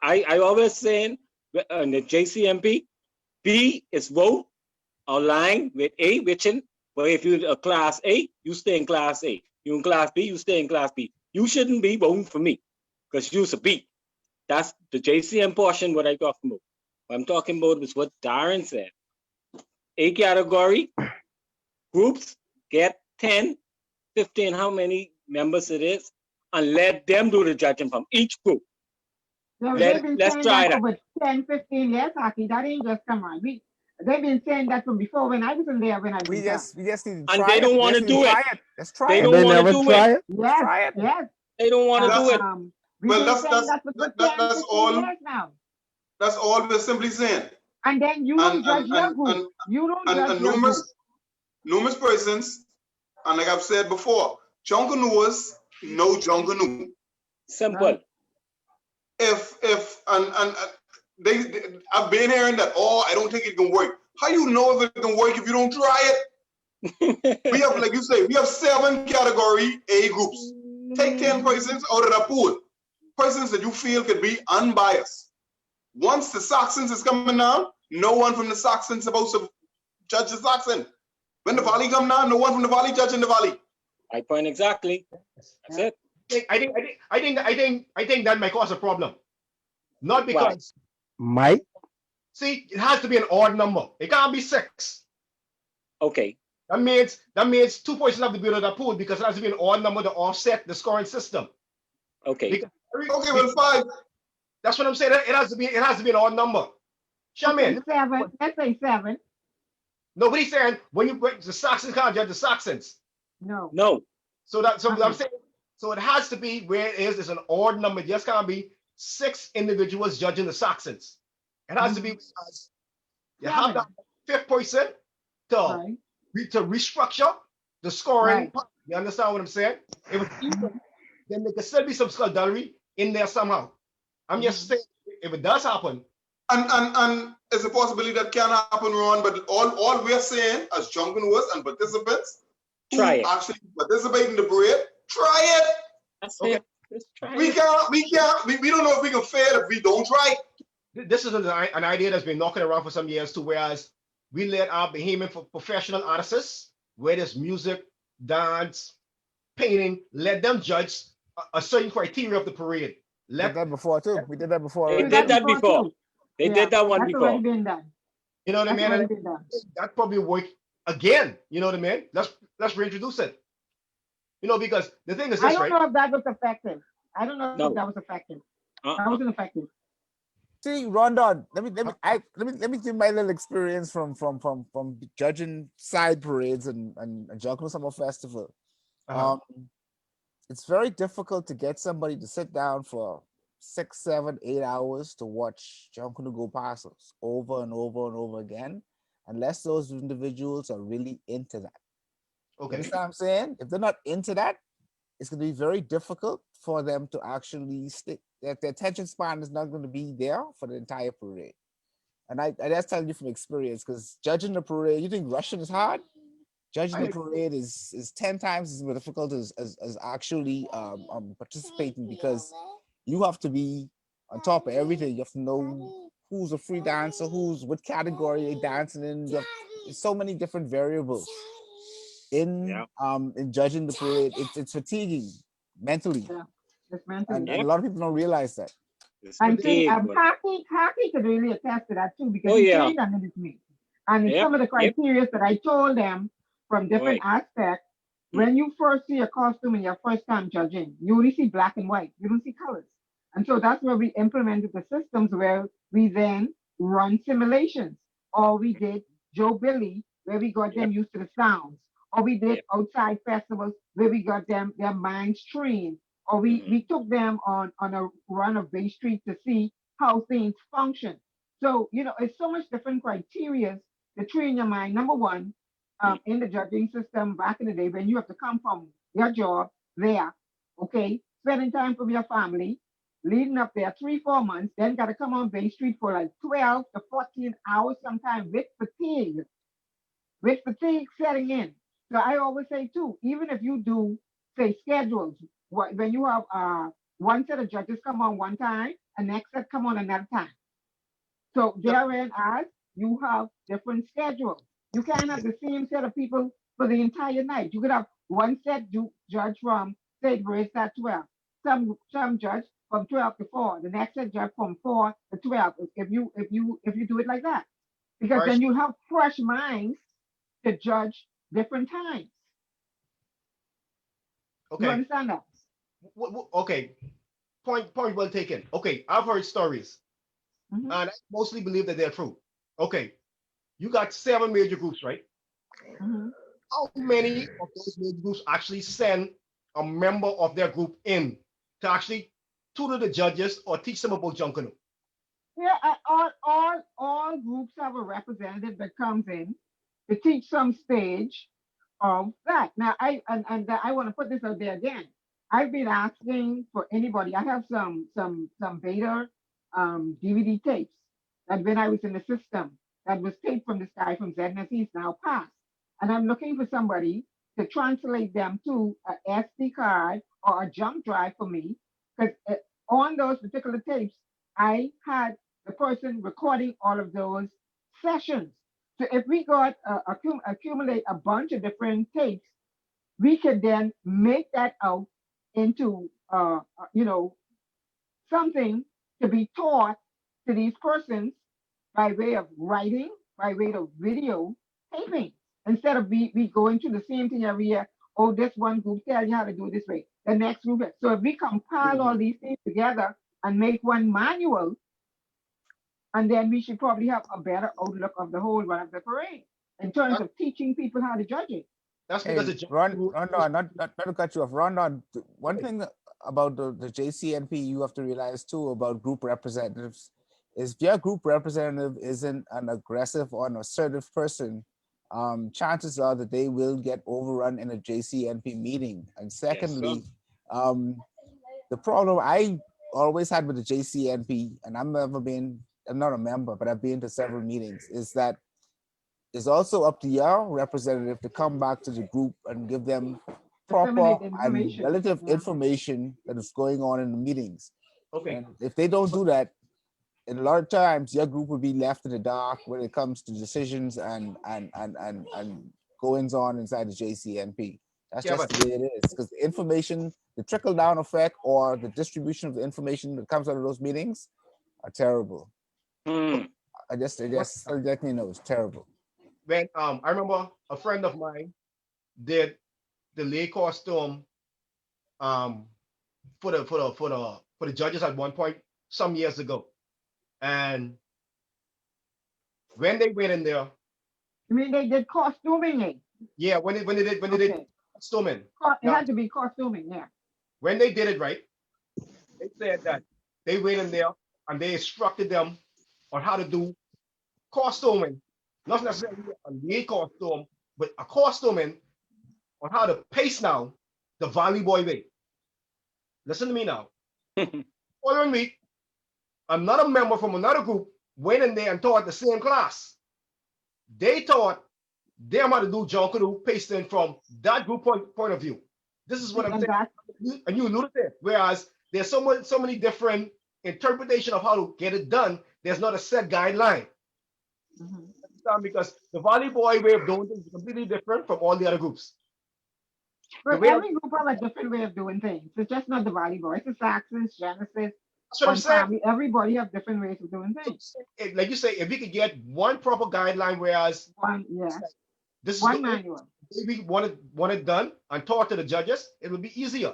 I always saying in the JCMP, B is vote aligned with A, which in, but if you're a class A, you stay in class A. You in class B, you stay in class B. You shouldn't be voting for me because you're a B. That's the JCM portion, what I talking about. What I'm talking about is what Darren said. A category groups get 10, 15, how many members it is, and let them do the judging from each group. Let's try that. Over 10, 15 years, Aki, that ain't just come on. They've been saying that from before when I was in there when I was We in just need to And try they don't it. wanna We just need do it. try Let's try They it. don't They wanna never do try it. it. Yes, Try it. yes. They don't want to do it. We've Well, been that's- saying that for good 10, that's 15 all. years now. That's all we're simply saying. And then you don't And- judge and- your and- group. You don't And, judge and your group. numerous persons, and like I've said before, Junkanooers know Junkanoo. Simple. if and I've been hearing that, oh, I don't think it can work. How you know if it can work if you don't try it? We have, like you say, we have 7 category A groups. Take 10 persons out of the pool. Persons that you feel could be unbiased. Once the Saxons is coming down, no one from the Saxons supposed to judge the Saxon. When the Valley come down, no one from the Valley judging the Valley. My point exactly. That's it. I think that might cause a problem. Not because Mike? see, it has to be an odd number. It can't be 6. Okay. That means 2 persons have to be out of the pool because it has to be an odd number to offset the scoring system. Okay. Okay, well, 5. That's what I'm saying. It has to be an odd number. Shaman. 7. Let's say 7. Nobody's saying when you break the Saxons can't judge the Saxons. No. No. So I'm saying, so it has to be where it is. It's an odd number. It just can't be 6 individuals judging the Saxons. It has to be you have that 5th person to restructure the scoring. Right. You understand what I'm saying? If it's even, then there could still be some skullduggery in there somehow. I'm just saying, if it does happen, and it's a possibility that can happen, Ron. But all we're saying as junglers and participants who actually participate in the parade, try it. That's it. Just try We it. can't. We don't know if we can fail if we don't try. this is an idea that's been knocking around for some years too. Whereas we let our behemoth for professional artists, where there's music, dance, painting, let them judge a certain criteria of the parade. We did that before too. We did that before. They already. did that before. They Yeah, did that one That's before. already been done. You know what I That's mean? already And been done. that probably work again. You know what I mean? Let's reintroduce it. You know, because the thing is I this, don't right? know if that was effective. I don't know No. if that was effective. That Uh-uh. wasn't effective. See, Rondon, let me give my little experience from judging side parades and Jungle Summer Festival. Uh-huh. It's very difficult to get somebody to sit down for 6, 7, 8 hours to watch Jungle go past us over and over and over again, unless those individuals are really into that. You Okay. understand what I'm saying? If they're not into that, it's going to be very difficult for them to actually stick. Their attention span is not going to be there for the entire parade. And I just tell you from experience, because judging the parade, you think Russian is hard? Judging the parade is 10 times as difficult as actually participating, because you have to be on top of everything. You have to know who's a free dancer, who's what category they're dancing in. There's so many different variables in judging the parade. It's fatiguing mentally. Yeah. It's mentally. And a lot of people don't realize that. And see, Hockey could really attest to that too, because Oh, he yeah. trained under this me. And in Yep, some of the yep. criteria that I told them from different aspects, when you first see a costume in your first time judging, you only see black and white. You don't see colors. And so that's where we implemented the systems where we then run simulations. Or we did Joe Billy, where we got them used to the sounds. Or we did outside festivals where we got them their minds trained. Or we took them on a run of Bay Street to see how things function. So, you know, it's so much different criteria to train your mind. Number one, in the judging system back in the day, when you have to come from your job there, okay, spending time with your family, leading up there 3-4 months, then got to come on Bay Street for like 12 to 14 hours sometimes with fatigue setting in. So I always say too, even if you do say schedules, when you have one set of judges come on one time, and next set come on another time. So therein as you have different schedules. You can't have the same set of people for the entire night. You could have one set judge from say race at 12. Some judge from 12 to 4. The next set judge from 4 to 12. If you do it like that, because then you have fresh minds to judge different times. Okay. You understand that? Okay. Point well taken. Okay, I've heard stories, and I mostly believe that they're true. Okay, you got 7 major groups, right? How many of those major groups actually send a member of their group in to actually tutor the judges or teach them about Junkanoo? Yeah, all groups have a representative that comes in to teach some stage of that. Now, I want to put this out there again. I've been asking for anybody. I have some beta DVD tapes that when I was in the system that was taped from this guy from ZNS, he's now passed. And I'm looking for somebody to translate them to a SD card or a jump drive for me. Because on those particular tapes, I had the person recording all of those sessions. So if we got accumulate a bunch of different tapes, we could then make that out into you know, something to be taught to these persons by way of writing, by way of video taping, instead of we going through the same thing every year. Oh, this one group tell you how to do it this way, the next group. So if we compile all these things together and make one manual, and then we should probably have a better outlook of the whole run of the parade in terms of teaching people how to judge it. That's Hey, because it's Rondon, not to cut you off. Rondon, one thing about the JCNP you have to realize too about group representatives is if your group representative isn't an aggressive or an assertive person, chances are that they will get overrun in a JCNP meeting. And secondly, the problem I always had with the JCNP, and I'm not a member, but I've been to several meetings, is that it's also up to your representative to come back to the group and give them proper and relative information that is going on in the meetings. Okay. And if they don't do that, in a lot of times your group will be left in the dark when it comes to decisions and goings on inside the JCNP. That's just the way it is, because the information, the trickle down effect or the distribution of the information that comes out of those meetings are terrible. I just let you know it's terrible. When I remember a friend of mine did the lay costume for the judges at one point some years ago, and when they went in there, I mean, they did costuming it. Yeah, when they did costuming, it had to be costuming. Yeah. When they did it right, they said that they went in there and they instructed them on how to do costuming. Not necessarily a lay costume, but a costuming on how to pace now the Valley Boy way. Listen to me now. Following week, another member from another group went in there and taught the same class. They taught them how to do John Canoe pasting from that group point of view. This is what I'm saying. And you alluded to it. Whereas there's so many different interpretation of how to get it done. There's not a set guideline. Because the Valley Boy way of doing things is completely different from all the other groups. But every group has a different way of doing things. It's just not the Valley Boy. It's the Saxons, Genesis. That's what I'm saying. Everybody have different ways of doing things. Like you say, if we could get one proper guideline, whereas this is one manual. If we want it done and taught to the judges, it would be easier.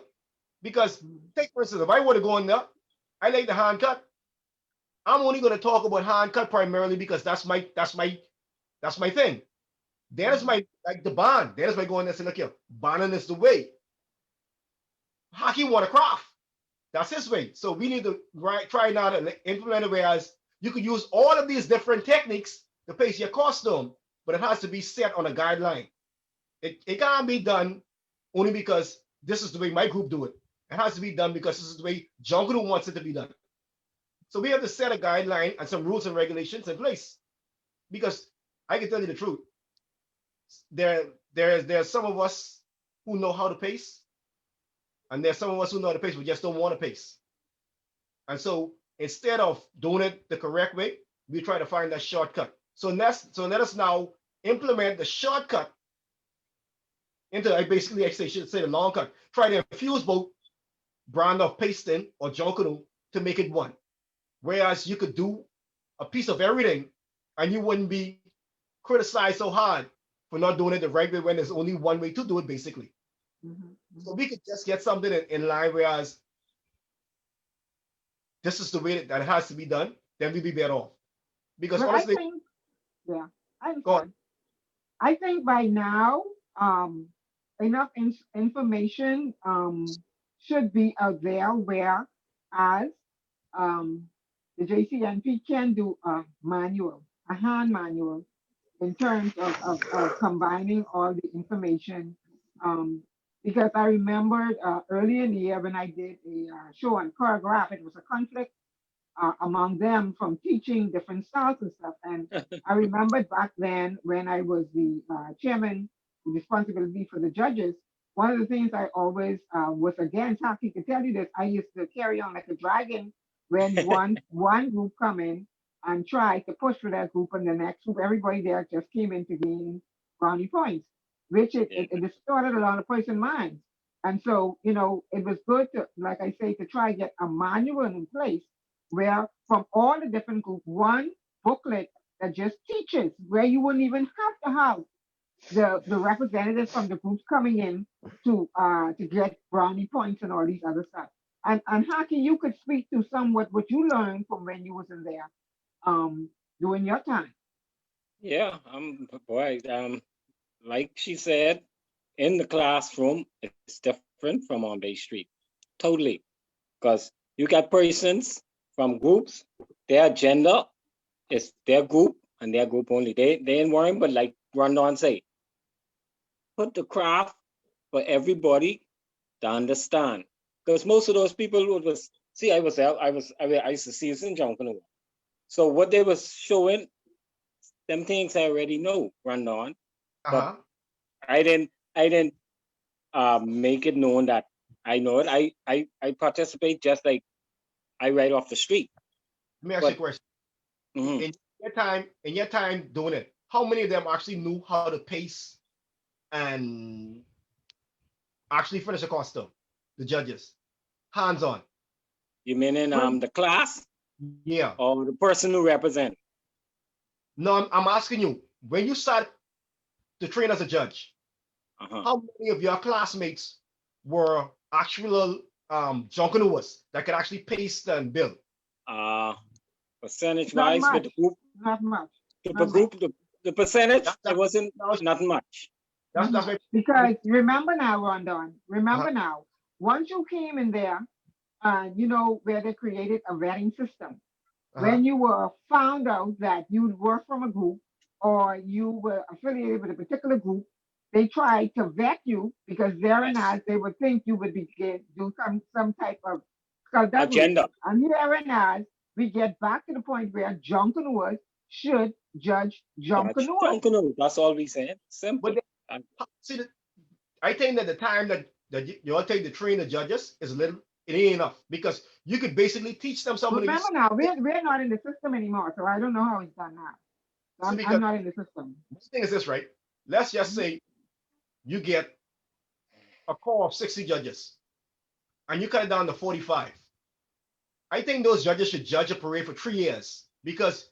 Because take for instance, if I were to go in there, I like the hand cut. I'm only going to talk about hand cut primarily because that's my thing. That is my, like the bond. That is my going there and say, look here, bonding is the way. Hockey want a craft. That's his way. So we need to try now to implement it, whereas you could use all of these different techniques to pace your costume, but it has to be set on a guideline. It can't be done only because this is the way my group do it. It has to be done because this is the way John Canoe wants it to be done. So we have to set a guideline and some rules and regulations in place. Because I can tell you the truth, there's some of us who know how to pace, and there's some of us who know how to pace, we just don't want to pace. And so instead of doing it the correct way, we try to find that shortcut. So let us now implement the shortcut into I should say the long cut. Try to infuse both brand of pasting or John Canoe to make it one. Whereas you could do a piece of everything and you wouldn't be criticized so hard for not doing it the right way when there's only one way to do it, basically. So we could just get something in line, whereas this is the way that it has to be done, then we'd be better off. Because honestly, I think by now, enough information should be out there where as the JCNP can do a hand manual in terms of combining all the information. because I remembered early in the year when I did a show on choreograph, it was a conflict among them from teaching different styles and stuff. And I remembered back then when I was the chairman, with responsibility for the judges, one of the things I always was against, Haki could tell you this, I used to carry on like a dragon when one group come in and try to push for that group, and the next group, everybody there just came in to gain brownie points, which it distorted a lot of person minds. And so, you know, it was good to, like I say, to try to get a manual in place where from all the different groups, one booklet that just teaches, where you wouldn't even have to have the representatives from the groups coming in to get brownie points and all these other stuff. And Haki, you could speak to somewhat what you learned from when you was in there during your time. Yeah, boy, like she said, in the classroom, it's different from on Bay Street. Totally. Because you got persons from groups, their agenda is their group and their group only. They ain't worrying, but like Rondon say, put the craft for everybody to understand. Because most of those people who was, see, I used to see us in Junction. So what they was showing, them things I already know, Rondon. But I didn't make it known that I know it. I participate just like I write off the street. Let me ask you a question. Mm-hmm. In your time doing it, how many of them actually knew how to pace and actually finish a costume? The judges, hands on. You mean in the class? Yeah. Or the person who represent? No, I'm asking you, when you start to train as a judge, how many of your classmates were actual Junkanouers that could actually pace and build? Percentage wise with the group, not much. The percentage, it wasn't not much. That's because remember now, Rondon, remember now, once you came in there, you know, where they created a vetting system. When you were found out that you'd work from a group or you were affiliated with a particular group, they tried to vet you because therein as they would think you would be do some type of agenda. And herein as we get back to the point where Junkanouers should judge Junkanouers. That's all we said. Simple. But see, I think that the time that you all take to train the judges is a little, it ain't enough because you could basically teach them something. Remember now, we're not in the system anymore, so I don't know how it's done now. So I'm not in the system. The thing is this, right? Let's just say you get a core of 60 judges and you cut it down to 45. I think those judges should judge a parade for 3 years because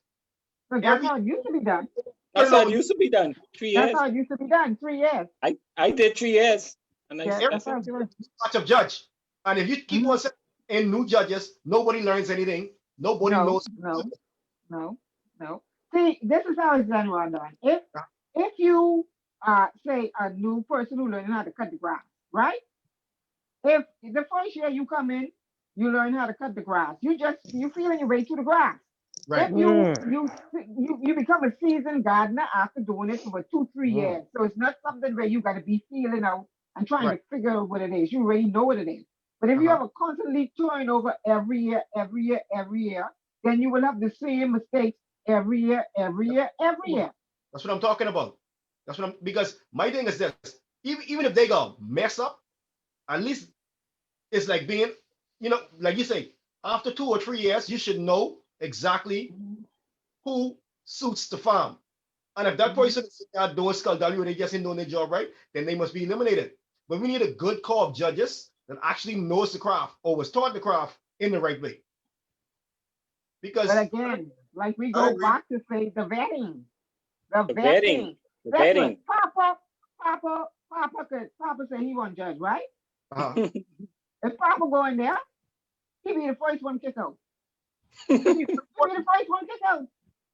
that's how it used to be done. That's how it used to be done. 3 years. That's how it used to be done. 3 years. I did 3 years. And that's much of judge. And if you keep on in new judges, nobody learns anything. Nobody knows. No. See, this is how it's done, Rondon. If you say a new person who learning how to cut the grass, right? If the first year you come in, you learn how to cut the grass. You feeling your way through the grass. Right. If you become a seasoned gardener after doing it for 2-3 years. So it's not something where you got to be feeling out and trying to figure out what it is. You already know what it is. But if you have a constantly turnover every year, then you will have the same mistakes every year. That's what I'm talking about. Because my thing is this, even if they go mess up, at least it's like being, you know, like you say, after 2 or 3 years, you should know exactly who suits the farm. And if that person is not doing skullduggery or they just ain't doing their job right, then they must be eliminated. But we need a good core of judges that actually knows the craft or was taught the craft in the right way. Because but again, like we go back to say the vetting. The vetting. Papa said he won't judge, right? If Papa go in there, he be the first one kick out. He be the first one kick out.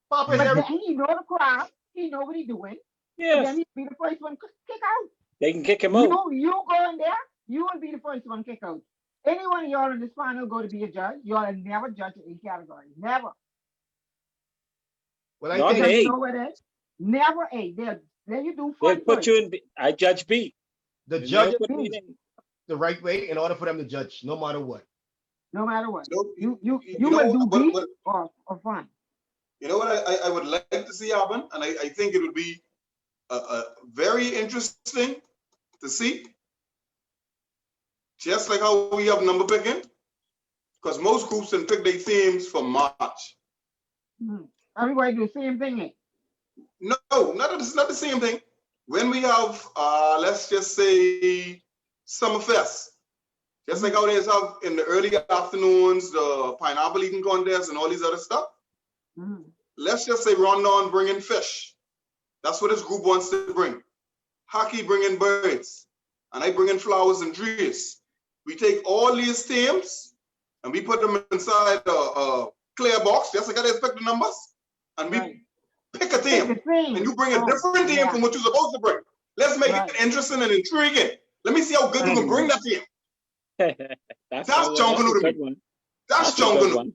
Papa but then he know the craft, he know what he doing. Yes. Then he be the first one kick out. They can kick him out. You go in there, you will be the first one kick out. Anyone of y'all in this panel go to be a judge, y'all have never judged in a category. Never. Well, I think you know what it is? Never A. Then you do they'll put you in B. I judge B. The You judge never put me in. the right way in order for them to judge, no matter what. No matter what. You You know will do what, beat or fun. you know what I would like to see happen, and I think it would be a very interesting to see. Just like how we have number picking, because most groups can pick their themes for March. Everybody do the same thing. Eh? No, it's not the same thing. When we have, let's just say, Summerfest, just like how they have in the early afternoons, the pineapple eating contest and all these other stuff. Let's just say Rondon bringing fish. That's what this group wants to bring. Hockey bringing birds, and I bring in flowers and trees. We take all these themes and we put them inside a clear box, just like I expect the numbers, and we pick a theme. And you bring a different theme from what you're supposed to bring. Let's make it interesting and intriguing. Let me see how good you can bring that theme. That's Jungle to me. That's Jungle.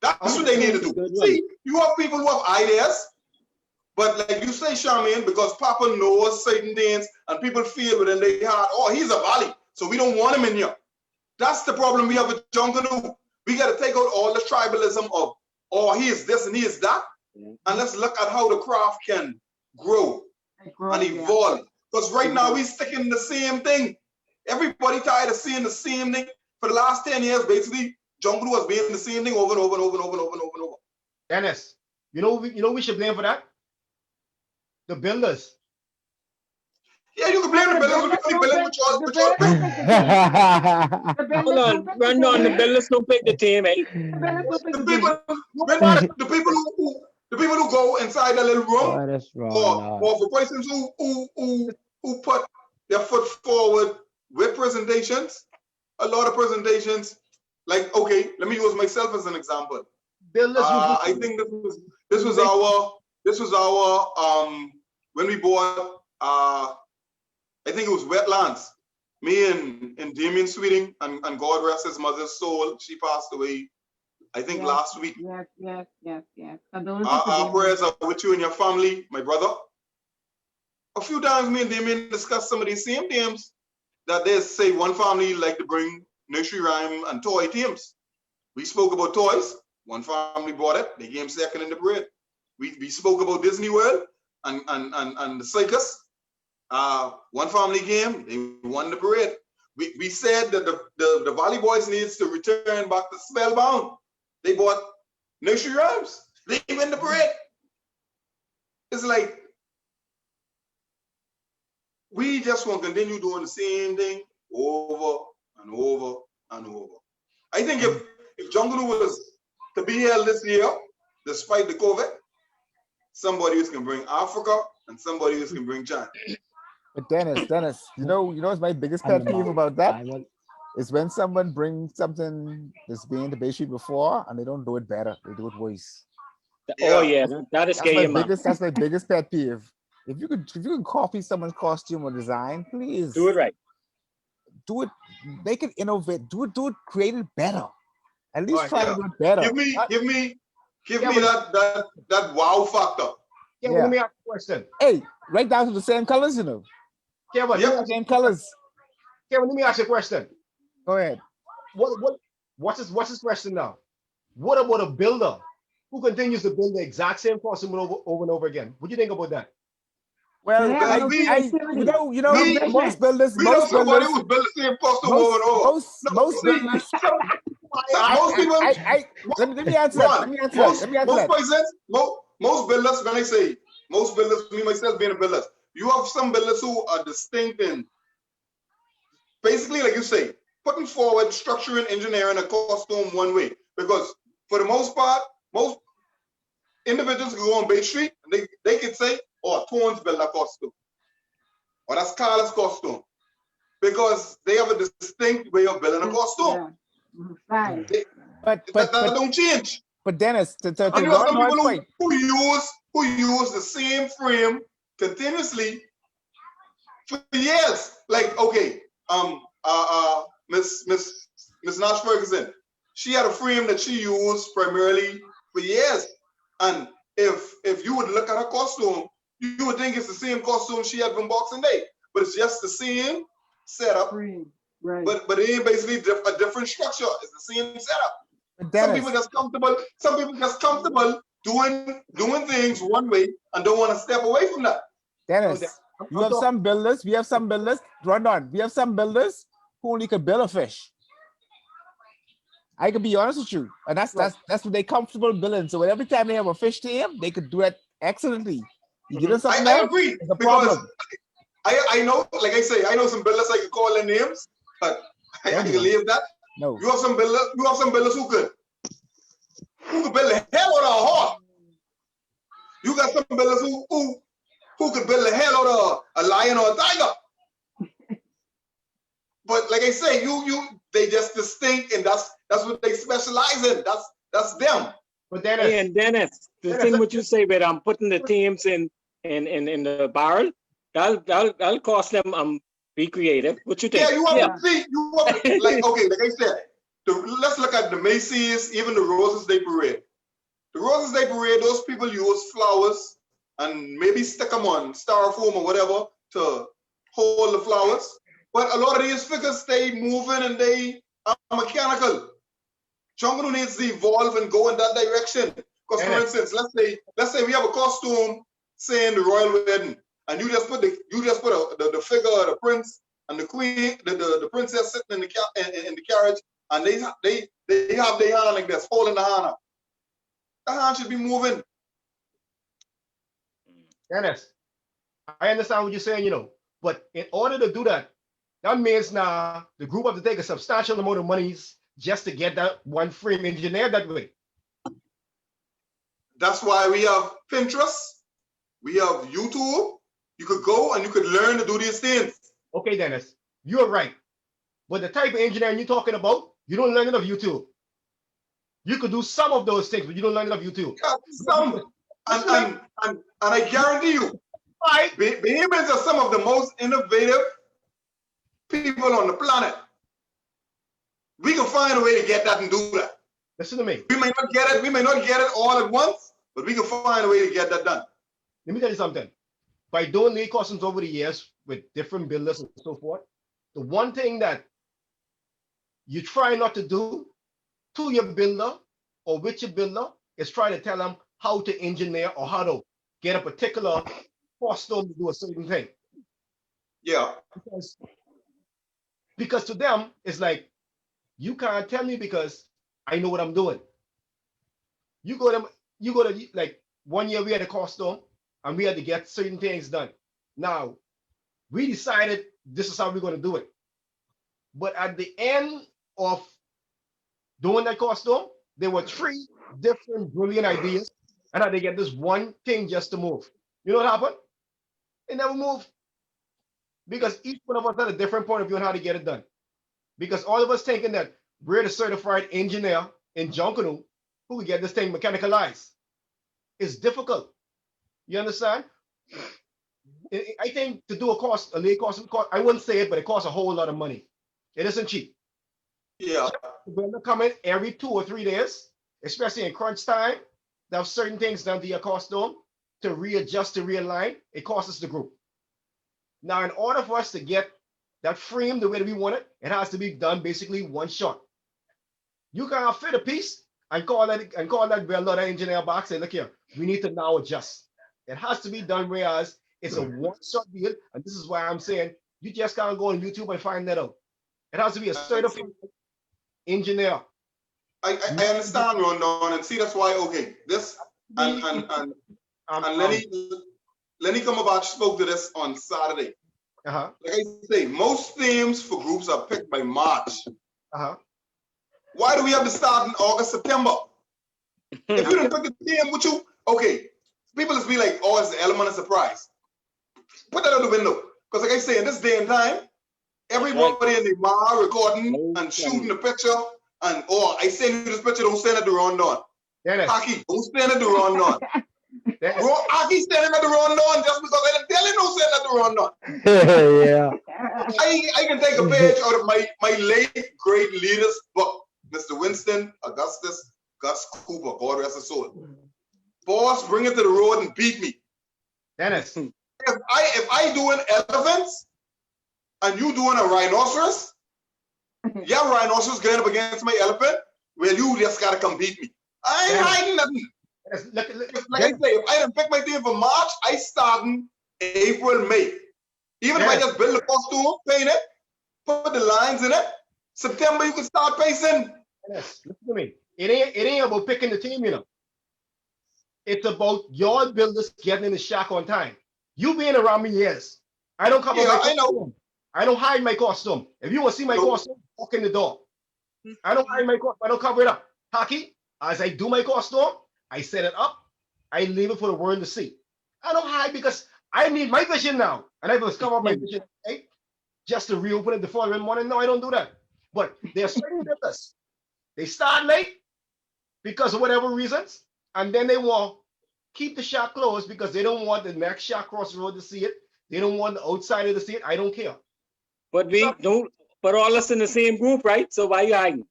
That's what they need to do. See, you have people who have ideas, but like you say, Charmaine, because Papa knows certain things and people feel within their heart, oh, he's a valley, so we don't want him in here. That's the problem we have with Jungle. We got to take out all the tribalism of, oh, he is this and he is that, and let's look at how the craft can grow and evolve. Because right now we're sticking in the same thing. Everybody tired of seeing the same thing for the last 10 years. Basically, Jungle was being the same thing over and over and over and over and over and over and over. Dennis, you know we should blame for that? The builders. Yeah, you can blame the builders. We building Hold on, Rondon, the builders don't pick the team, eh? The people who go inside the little room, or for persons who put their foot forward with presentations, a lot of presentations. Like, okay, let me use myself as an example. I think this was our when we bought I think it was Wetlands. Me and Damien Sweeting and God rest his mother's soul. She passed away, I think, last week. Yes. Our prayers are with you and your family, my brother. A few times me and Damien discussed some of these same themes that they say one family like to bring nursery rhyme and toy teams. We spoke about toys. One family bought it. They came second in the parade. We spoke about Disney World and the circus. One family came. They won the parade. We said that the Valley Boys needs to return back to Spellbound. They bought nursery rhymes. They win the parade. It's like we just want to continue doing the same thing over and over and over. I think if Jungle was to be here this year, despite the COVID, somebody else can bring Africa and somebody else can bring China. But Dennis, you know what's my biggest pet peeve about that? Is when someone brings something that's been to Bay Street before and they don't do it better, they do it worse. Oh yeah, that is scary. That's my biggest pet peeve. If you could copy someone's costume or design, please do it right. Do it. Make it innovate. Do it. Create it better. At least try to do it better. Give me that wow factor. Yeah, let me ask you a question. Hey, right down to the same colors, you know. Same colors. Kevin, let me ask you a question. Go ahead. What's his question now? What about a builder who continues to build the exact same costume over and over again? What do you think about that? Well, most builders, most builders, let me answer that. Most builders, when I say most builders, me myself being a builder, you have some builders who are distinct in basically, like you say, putting forward structuring, engineering a costume one way. Because for the most part, most individuals can go on Bay Street and they could say, oh, Tones build a costume. Or that's Carla's costume. Because they have a distinct way of building a costume. Right. But that don't change. But Dennis, and you have some people who use the same frame continuously for years. Like, okay, Miss Nash Ferguson, she had a frame that she used primarily for years. And if you would look at her costume, you would think it's the same costume she had from Boxing Day. but it's just the same setup. Right. But it ain't basically a different structure. It's the same setup. Some Dennis, people just comfortable. Some people just comfortable doing things one way and don't want to step away from that. Dennis, I'm you have talking- some builders. We have some builders. Run on. We have some builders who only could build a fish. I can be honest with you, and that's what they comfortable building. So every time they have a fish team, they could do it excellently. You give them something I else, agree it's a because problem. I know, like I say, I know some builders I can call their names, but I can leave that. No, You have some builders who could build the hell out of a horse. You got some builders who could build the hell out of a lion or a tiger. But like I say, they just distinct, and that's what they specialize in. That's them. But then Hey, and Dennis, the thing what you say about putting the teams in the barrel, that'll cost them be creative. What you think? Yeah, you have to see. Like I said, let's look at the Macy's, even the Roses Day Parade. The Roses Day Parade, those people use flowers and maybe stick them on styrofoam or whatever to hold the flowers. But a lot of these figures stay moving and they are mechanical. Jungle needs to evolve and go in that direction. Because for instance, let's say we have a costume saying the royal wedding, and you just put the figure of the prince and the queen, the princess sitting in the carriage, and they have their hand like this, holding the hand up. The hand should be moving. Dennis, I understand what you're saying, but in order to do that, that means now the group have to take a substantial amount of monies just to get that one frame engineered that way. That's why we have Pinterest, we have YouTube. You could go and you could learn to do these things. Okay, Dennis, you're right. But the type of engineering you're talking about, you don't learn it off YouTube. You could do some of those things, but you don't learn it off YouTube. Yeah, some. And I guarantee you, Bahamians are some of the most innovative people on the planet. We can find a way to get that and do that. Listen to me. We may not get it all at once, but we can find a way to get that done. Let me tell you something. By doing lead costumes over the years with different builders and so forth, the one thing that you try not to do to your builder or with your builder is try to tell them how to engineer or how to get a particular costume to do a certain thing. Yeah. Because to them, it's like, you can't tell me because I know what I'm doing. You go to like 1 year we had a costume and we had to get certain things done. Now, we decided this is how we're going to do it. But at the end of doing that costume, there were 3 different brilliant ideas, and I had to get this one thing just to move. You know what happened? It never moved. Because each one of us had a different point of view on how to get it done. Because all of us thinking that we're the certified engineer in Junkanoo who can get this thing mechanicalized. It's difficult. You understand? I think to do a lead costume, I wouldn't say it, but it costs a whole lot of money. It isn't cheap. Yeah. When they come in every 2 or 3 days, especially in crunch time, they have certain things done to your costume to readjust, to realign. It costs us the group. Now, in order for us to get that frame the way that we want it, it has to be done basically one shot. You can't fit a piece and call that builder, that engineer box, and look here, we need to now adjust. It has to be done whereas it's a one-shot deal, and this is why I'm saying you just can't go on YouTube and find that out. It has to be a certified engineer. I understand, Rondon, and see that's why. Okay, this and Lenny Cumberbatch spoke to this on Saturday. Uh-huh. Like I say, most themes for groups are picked by March. Uh-huh. Why do we have to start in August, September? If you didn't pick a theme, would you? Okay, people just be like, oh, it's the element of surprise. Put that out the window. Because like I say, in this day and time, everybody in the bar recording and shooting the picture, and I send you this picture, don't send it to Rondon. Aki, don't send it to Rondon. Aki standing at the Rondon just because I didn't tell him don't send that to Rondon. Yeah. I can take a page out of my late great leader's book, Mr. Winston Augustus Gus Cooper, God rest his soul. Boss, bring it to the road and beat me. Dennis. If I doing elephants and you doing a rhinoceros, your rhinoceros going up against my elephant, well, you just gotta come beat me. I ain't hiding nothing. Like I say, if I didn't pick my team for March, I starting April, May. Even if I just build the costume, paint it, put the lines in it, September you can start pacing. Yes, listen to me. It ain't about picking the team, you know. It's about your builders getting in the shack on time. You being around me, yes. I don't cover my costume. I know. I don't hide my costume. If you want to see my costume, walk in the door. I don't hide my costume. I don't cover it up. Hockey, as I do my costume, I set it up. I leave it for the world to see. I don't hide because I need my vision now. And I must cover up my vision, right? Just to reopen it the following morning. No, I don't do that. But there are certain builders. They start late because of whatever reasons, and then they want keep the shack closed because they don't want the next shack across the road to see it. They don't want the outsider to see it. I don't care. But we don't. But all us in the same group, right? So why you hiding?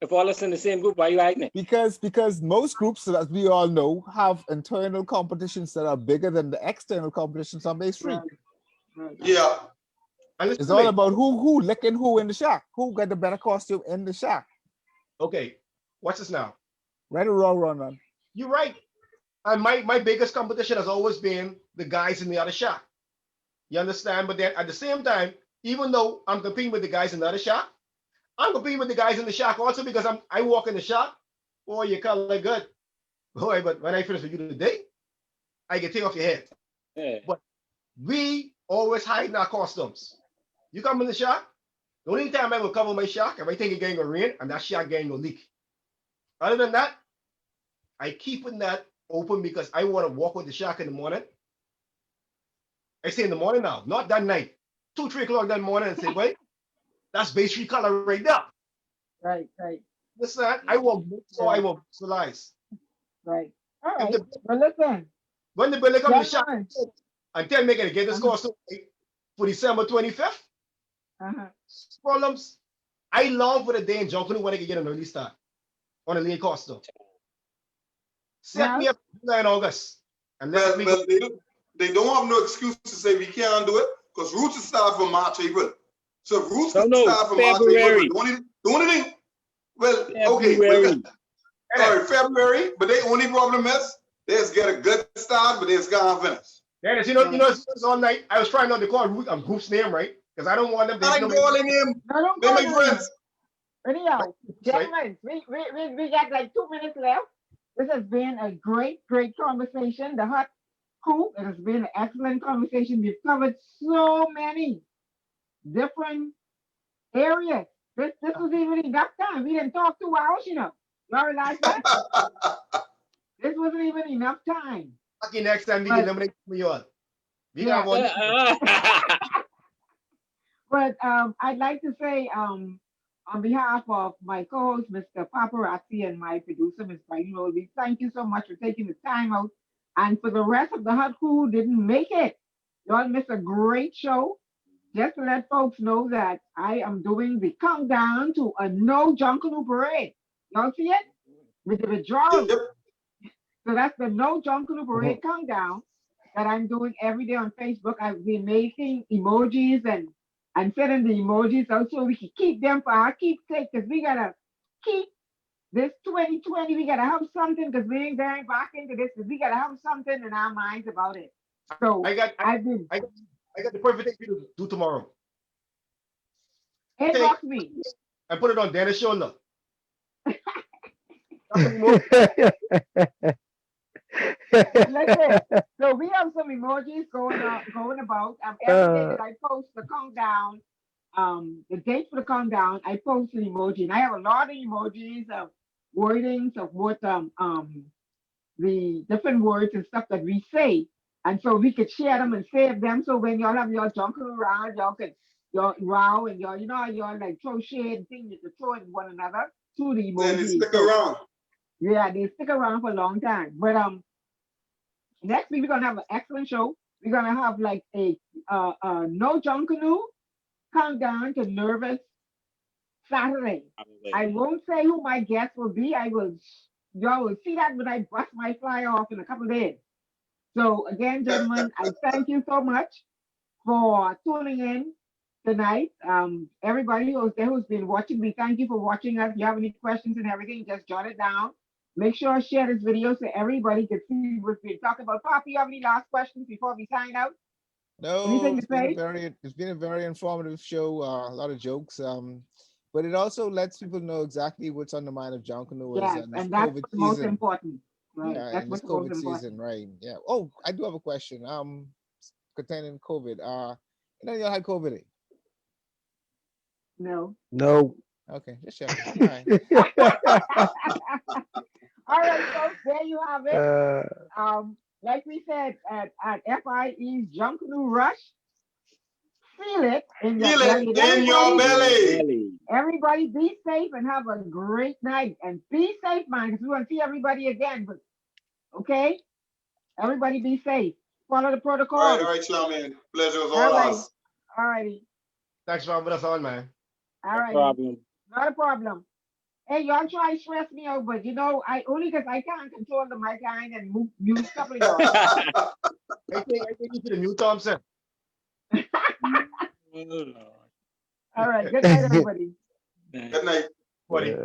If all us in the same group, why you hiding it? Because most groups, as we all know, have internal competitions that are bigger than the external competitions on Bay Street. Yeah. It's all about who licking who in the shack. Who got the better costume in the shack. Okay, watch this now. Right or wrong, run. You're right. And my biggest competition has always been the guys in the other shack. You understand? But then at the same time, even though I'm competing with the guys in the other shack, I'm competing with the guys in the shack also because I walk in the shack. Boy, you color good. Boy, but when I finish with you today, I can take off your head. Yeah. But we always hide in our costumes. You come in the shack, the only time I will cover my shack if I think it's going to rain and that shack going to leak. Other than that, I keep that open because I want to walk with the shack in the morning. I say in the morning now, not that night. 2, 3 o'clock that morning and say, wait, that's Bay Street color right there. Right. Listen, I will visualize. Right. All right. Well, listen. When the bill comes to the shack and tell me to get this costume for December 25th, problems. I long for the day in Junction when I can get an early start on a late costume. Set me up in August. And well, they don't have no excuse to say we can't do it because Roots is start from March, April. So if Roots start from February. March, April, the only thing, well, okay, well, all right, February, but the only problem is they just get a good start, but they just can't finish. Dennis, you know, it's all night. I was trying not to call group's name, right? Because I don't want them to. I ain't calling him. They're my friends. Anyhow, gentlemen, we got like 2 minutes left. This has been a great conversation. The Hut Crew, it has been an excellent conversation. We've covered so many different areas. This was even enough time. We didn't talk 2 hours, you know. You realize that? This wasn't even enough time. Okay, next time we can eliminate me on. We got one. But I'd like to say, on behalf of my co-host, Mr. Paparazzi, and my producer, Ms. Brighton Rolby, thank you so much for taking the time out. And for the rest of the Hut Crew who didn't make it, y'all missed a great show. Just to let folks know that I am doing the countdown to a No Junkanoo Parade. Y'all see it? With the withdrawal. So that's the No Junkanoo Parade countdown that I'm doing every day on Facebook. I've been making emojis and sending the emojis out so we can keep them for our keepsake, because we gotta keep this 2020. We gotta have something because we ain't going back into this. Because we gotta have something in our minds about it. So I got the perfect thing for you to do tomorrow. Inbox me. And put it on Dennis' shoulder. Listen, so we have some emojis going about. Every day that I post the countdown, the date for the countdown, I post an emoji, and I have a lot of emojis of wordings of what the different words and stuff that we say, and so we could share them and save them. So when y'all have your junk around, y'all can row and y'all like throw shade and things you can throw at one another through the emojis. Then they stick around. Yeah, they stick around for a long time. But next week we're gonna have an excellent show. We're gonna have like a No Junkanoo countdown to Nervous Saturday. I won't say who my guest will be. Y'all will see that when I bust my fly off in a couple of days. So again, gentlemen, I thank you so much for tuning in tonight. Everybody who's been watching, we thank you for watching us. If you have any questions and everything, just jot it down. Make sure share this video so everybody can see what we're talking about. Papa, you have any last questions before we sign out? No, Anything to say? it's been a very informative show. A lot of jokes. But it also lets people know exactly what's on the mind of Junkanoo Yes, and this and that's COVID what's most season. important. Right. Yeah, That's in this what's most COVID important. season, right? Yeah. Oh, I do have a question. Containing COVID. You know you had COVID. No. No. Okay, just checking. All right. All right, folks, there you have it. Uh, Like we said at FIE's Junkanoo Rush, feel it in your Feel belly. it in your belly. Everybody be safe and have a great night. And be safe, man, because we want to see everybody again. But okay? Everybody be safe. Follow the protocol. All right, Shaman. Pleasure is all right. ours. All righty. Thanks for having us on, man. All right. Problem. Not a problem. Hey, y'all try to stress me out, but you know, I can't control the mic line and mute stuff like y'all. I think you should have mute Thompson. Oh, Lord. All right. Good night, everybody. Good night. Buddy.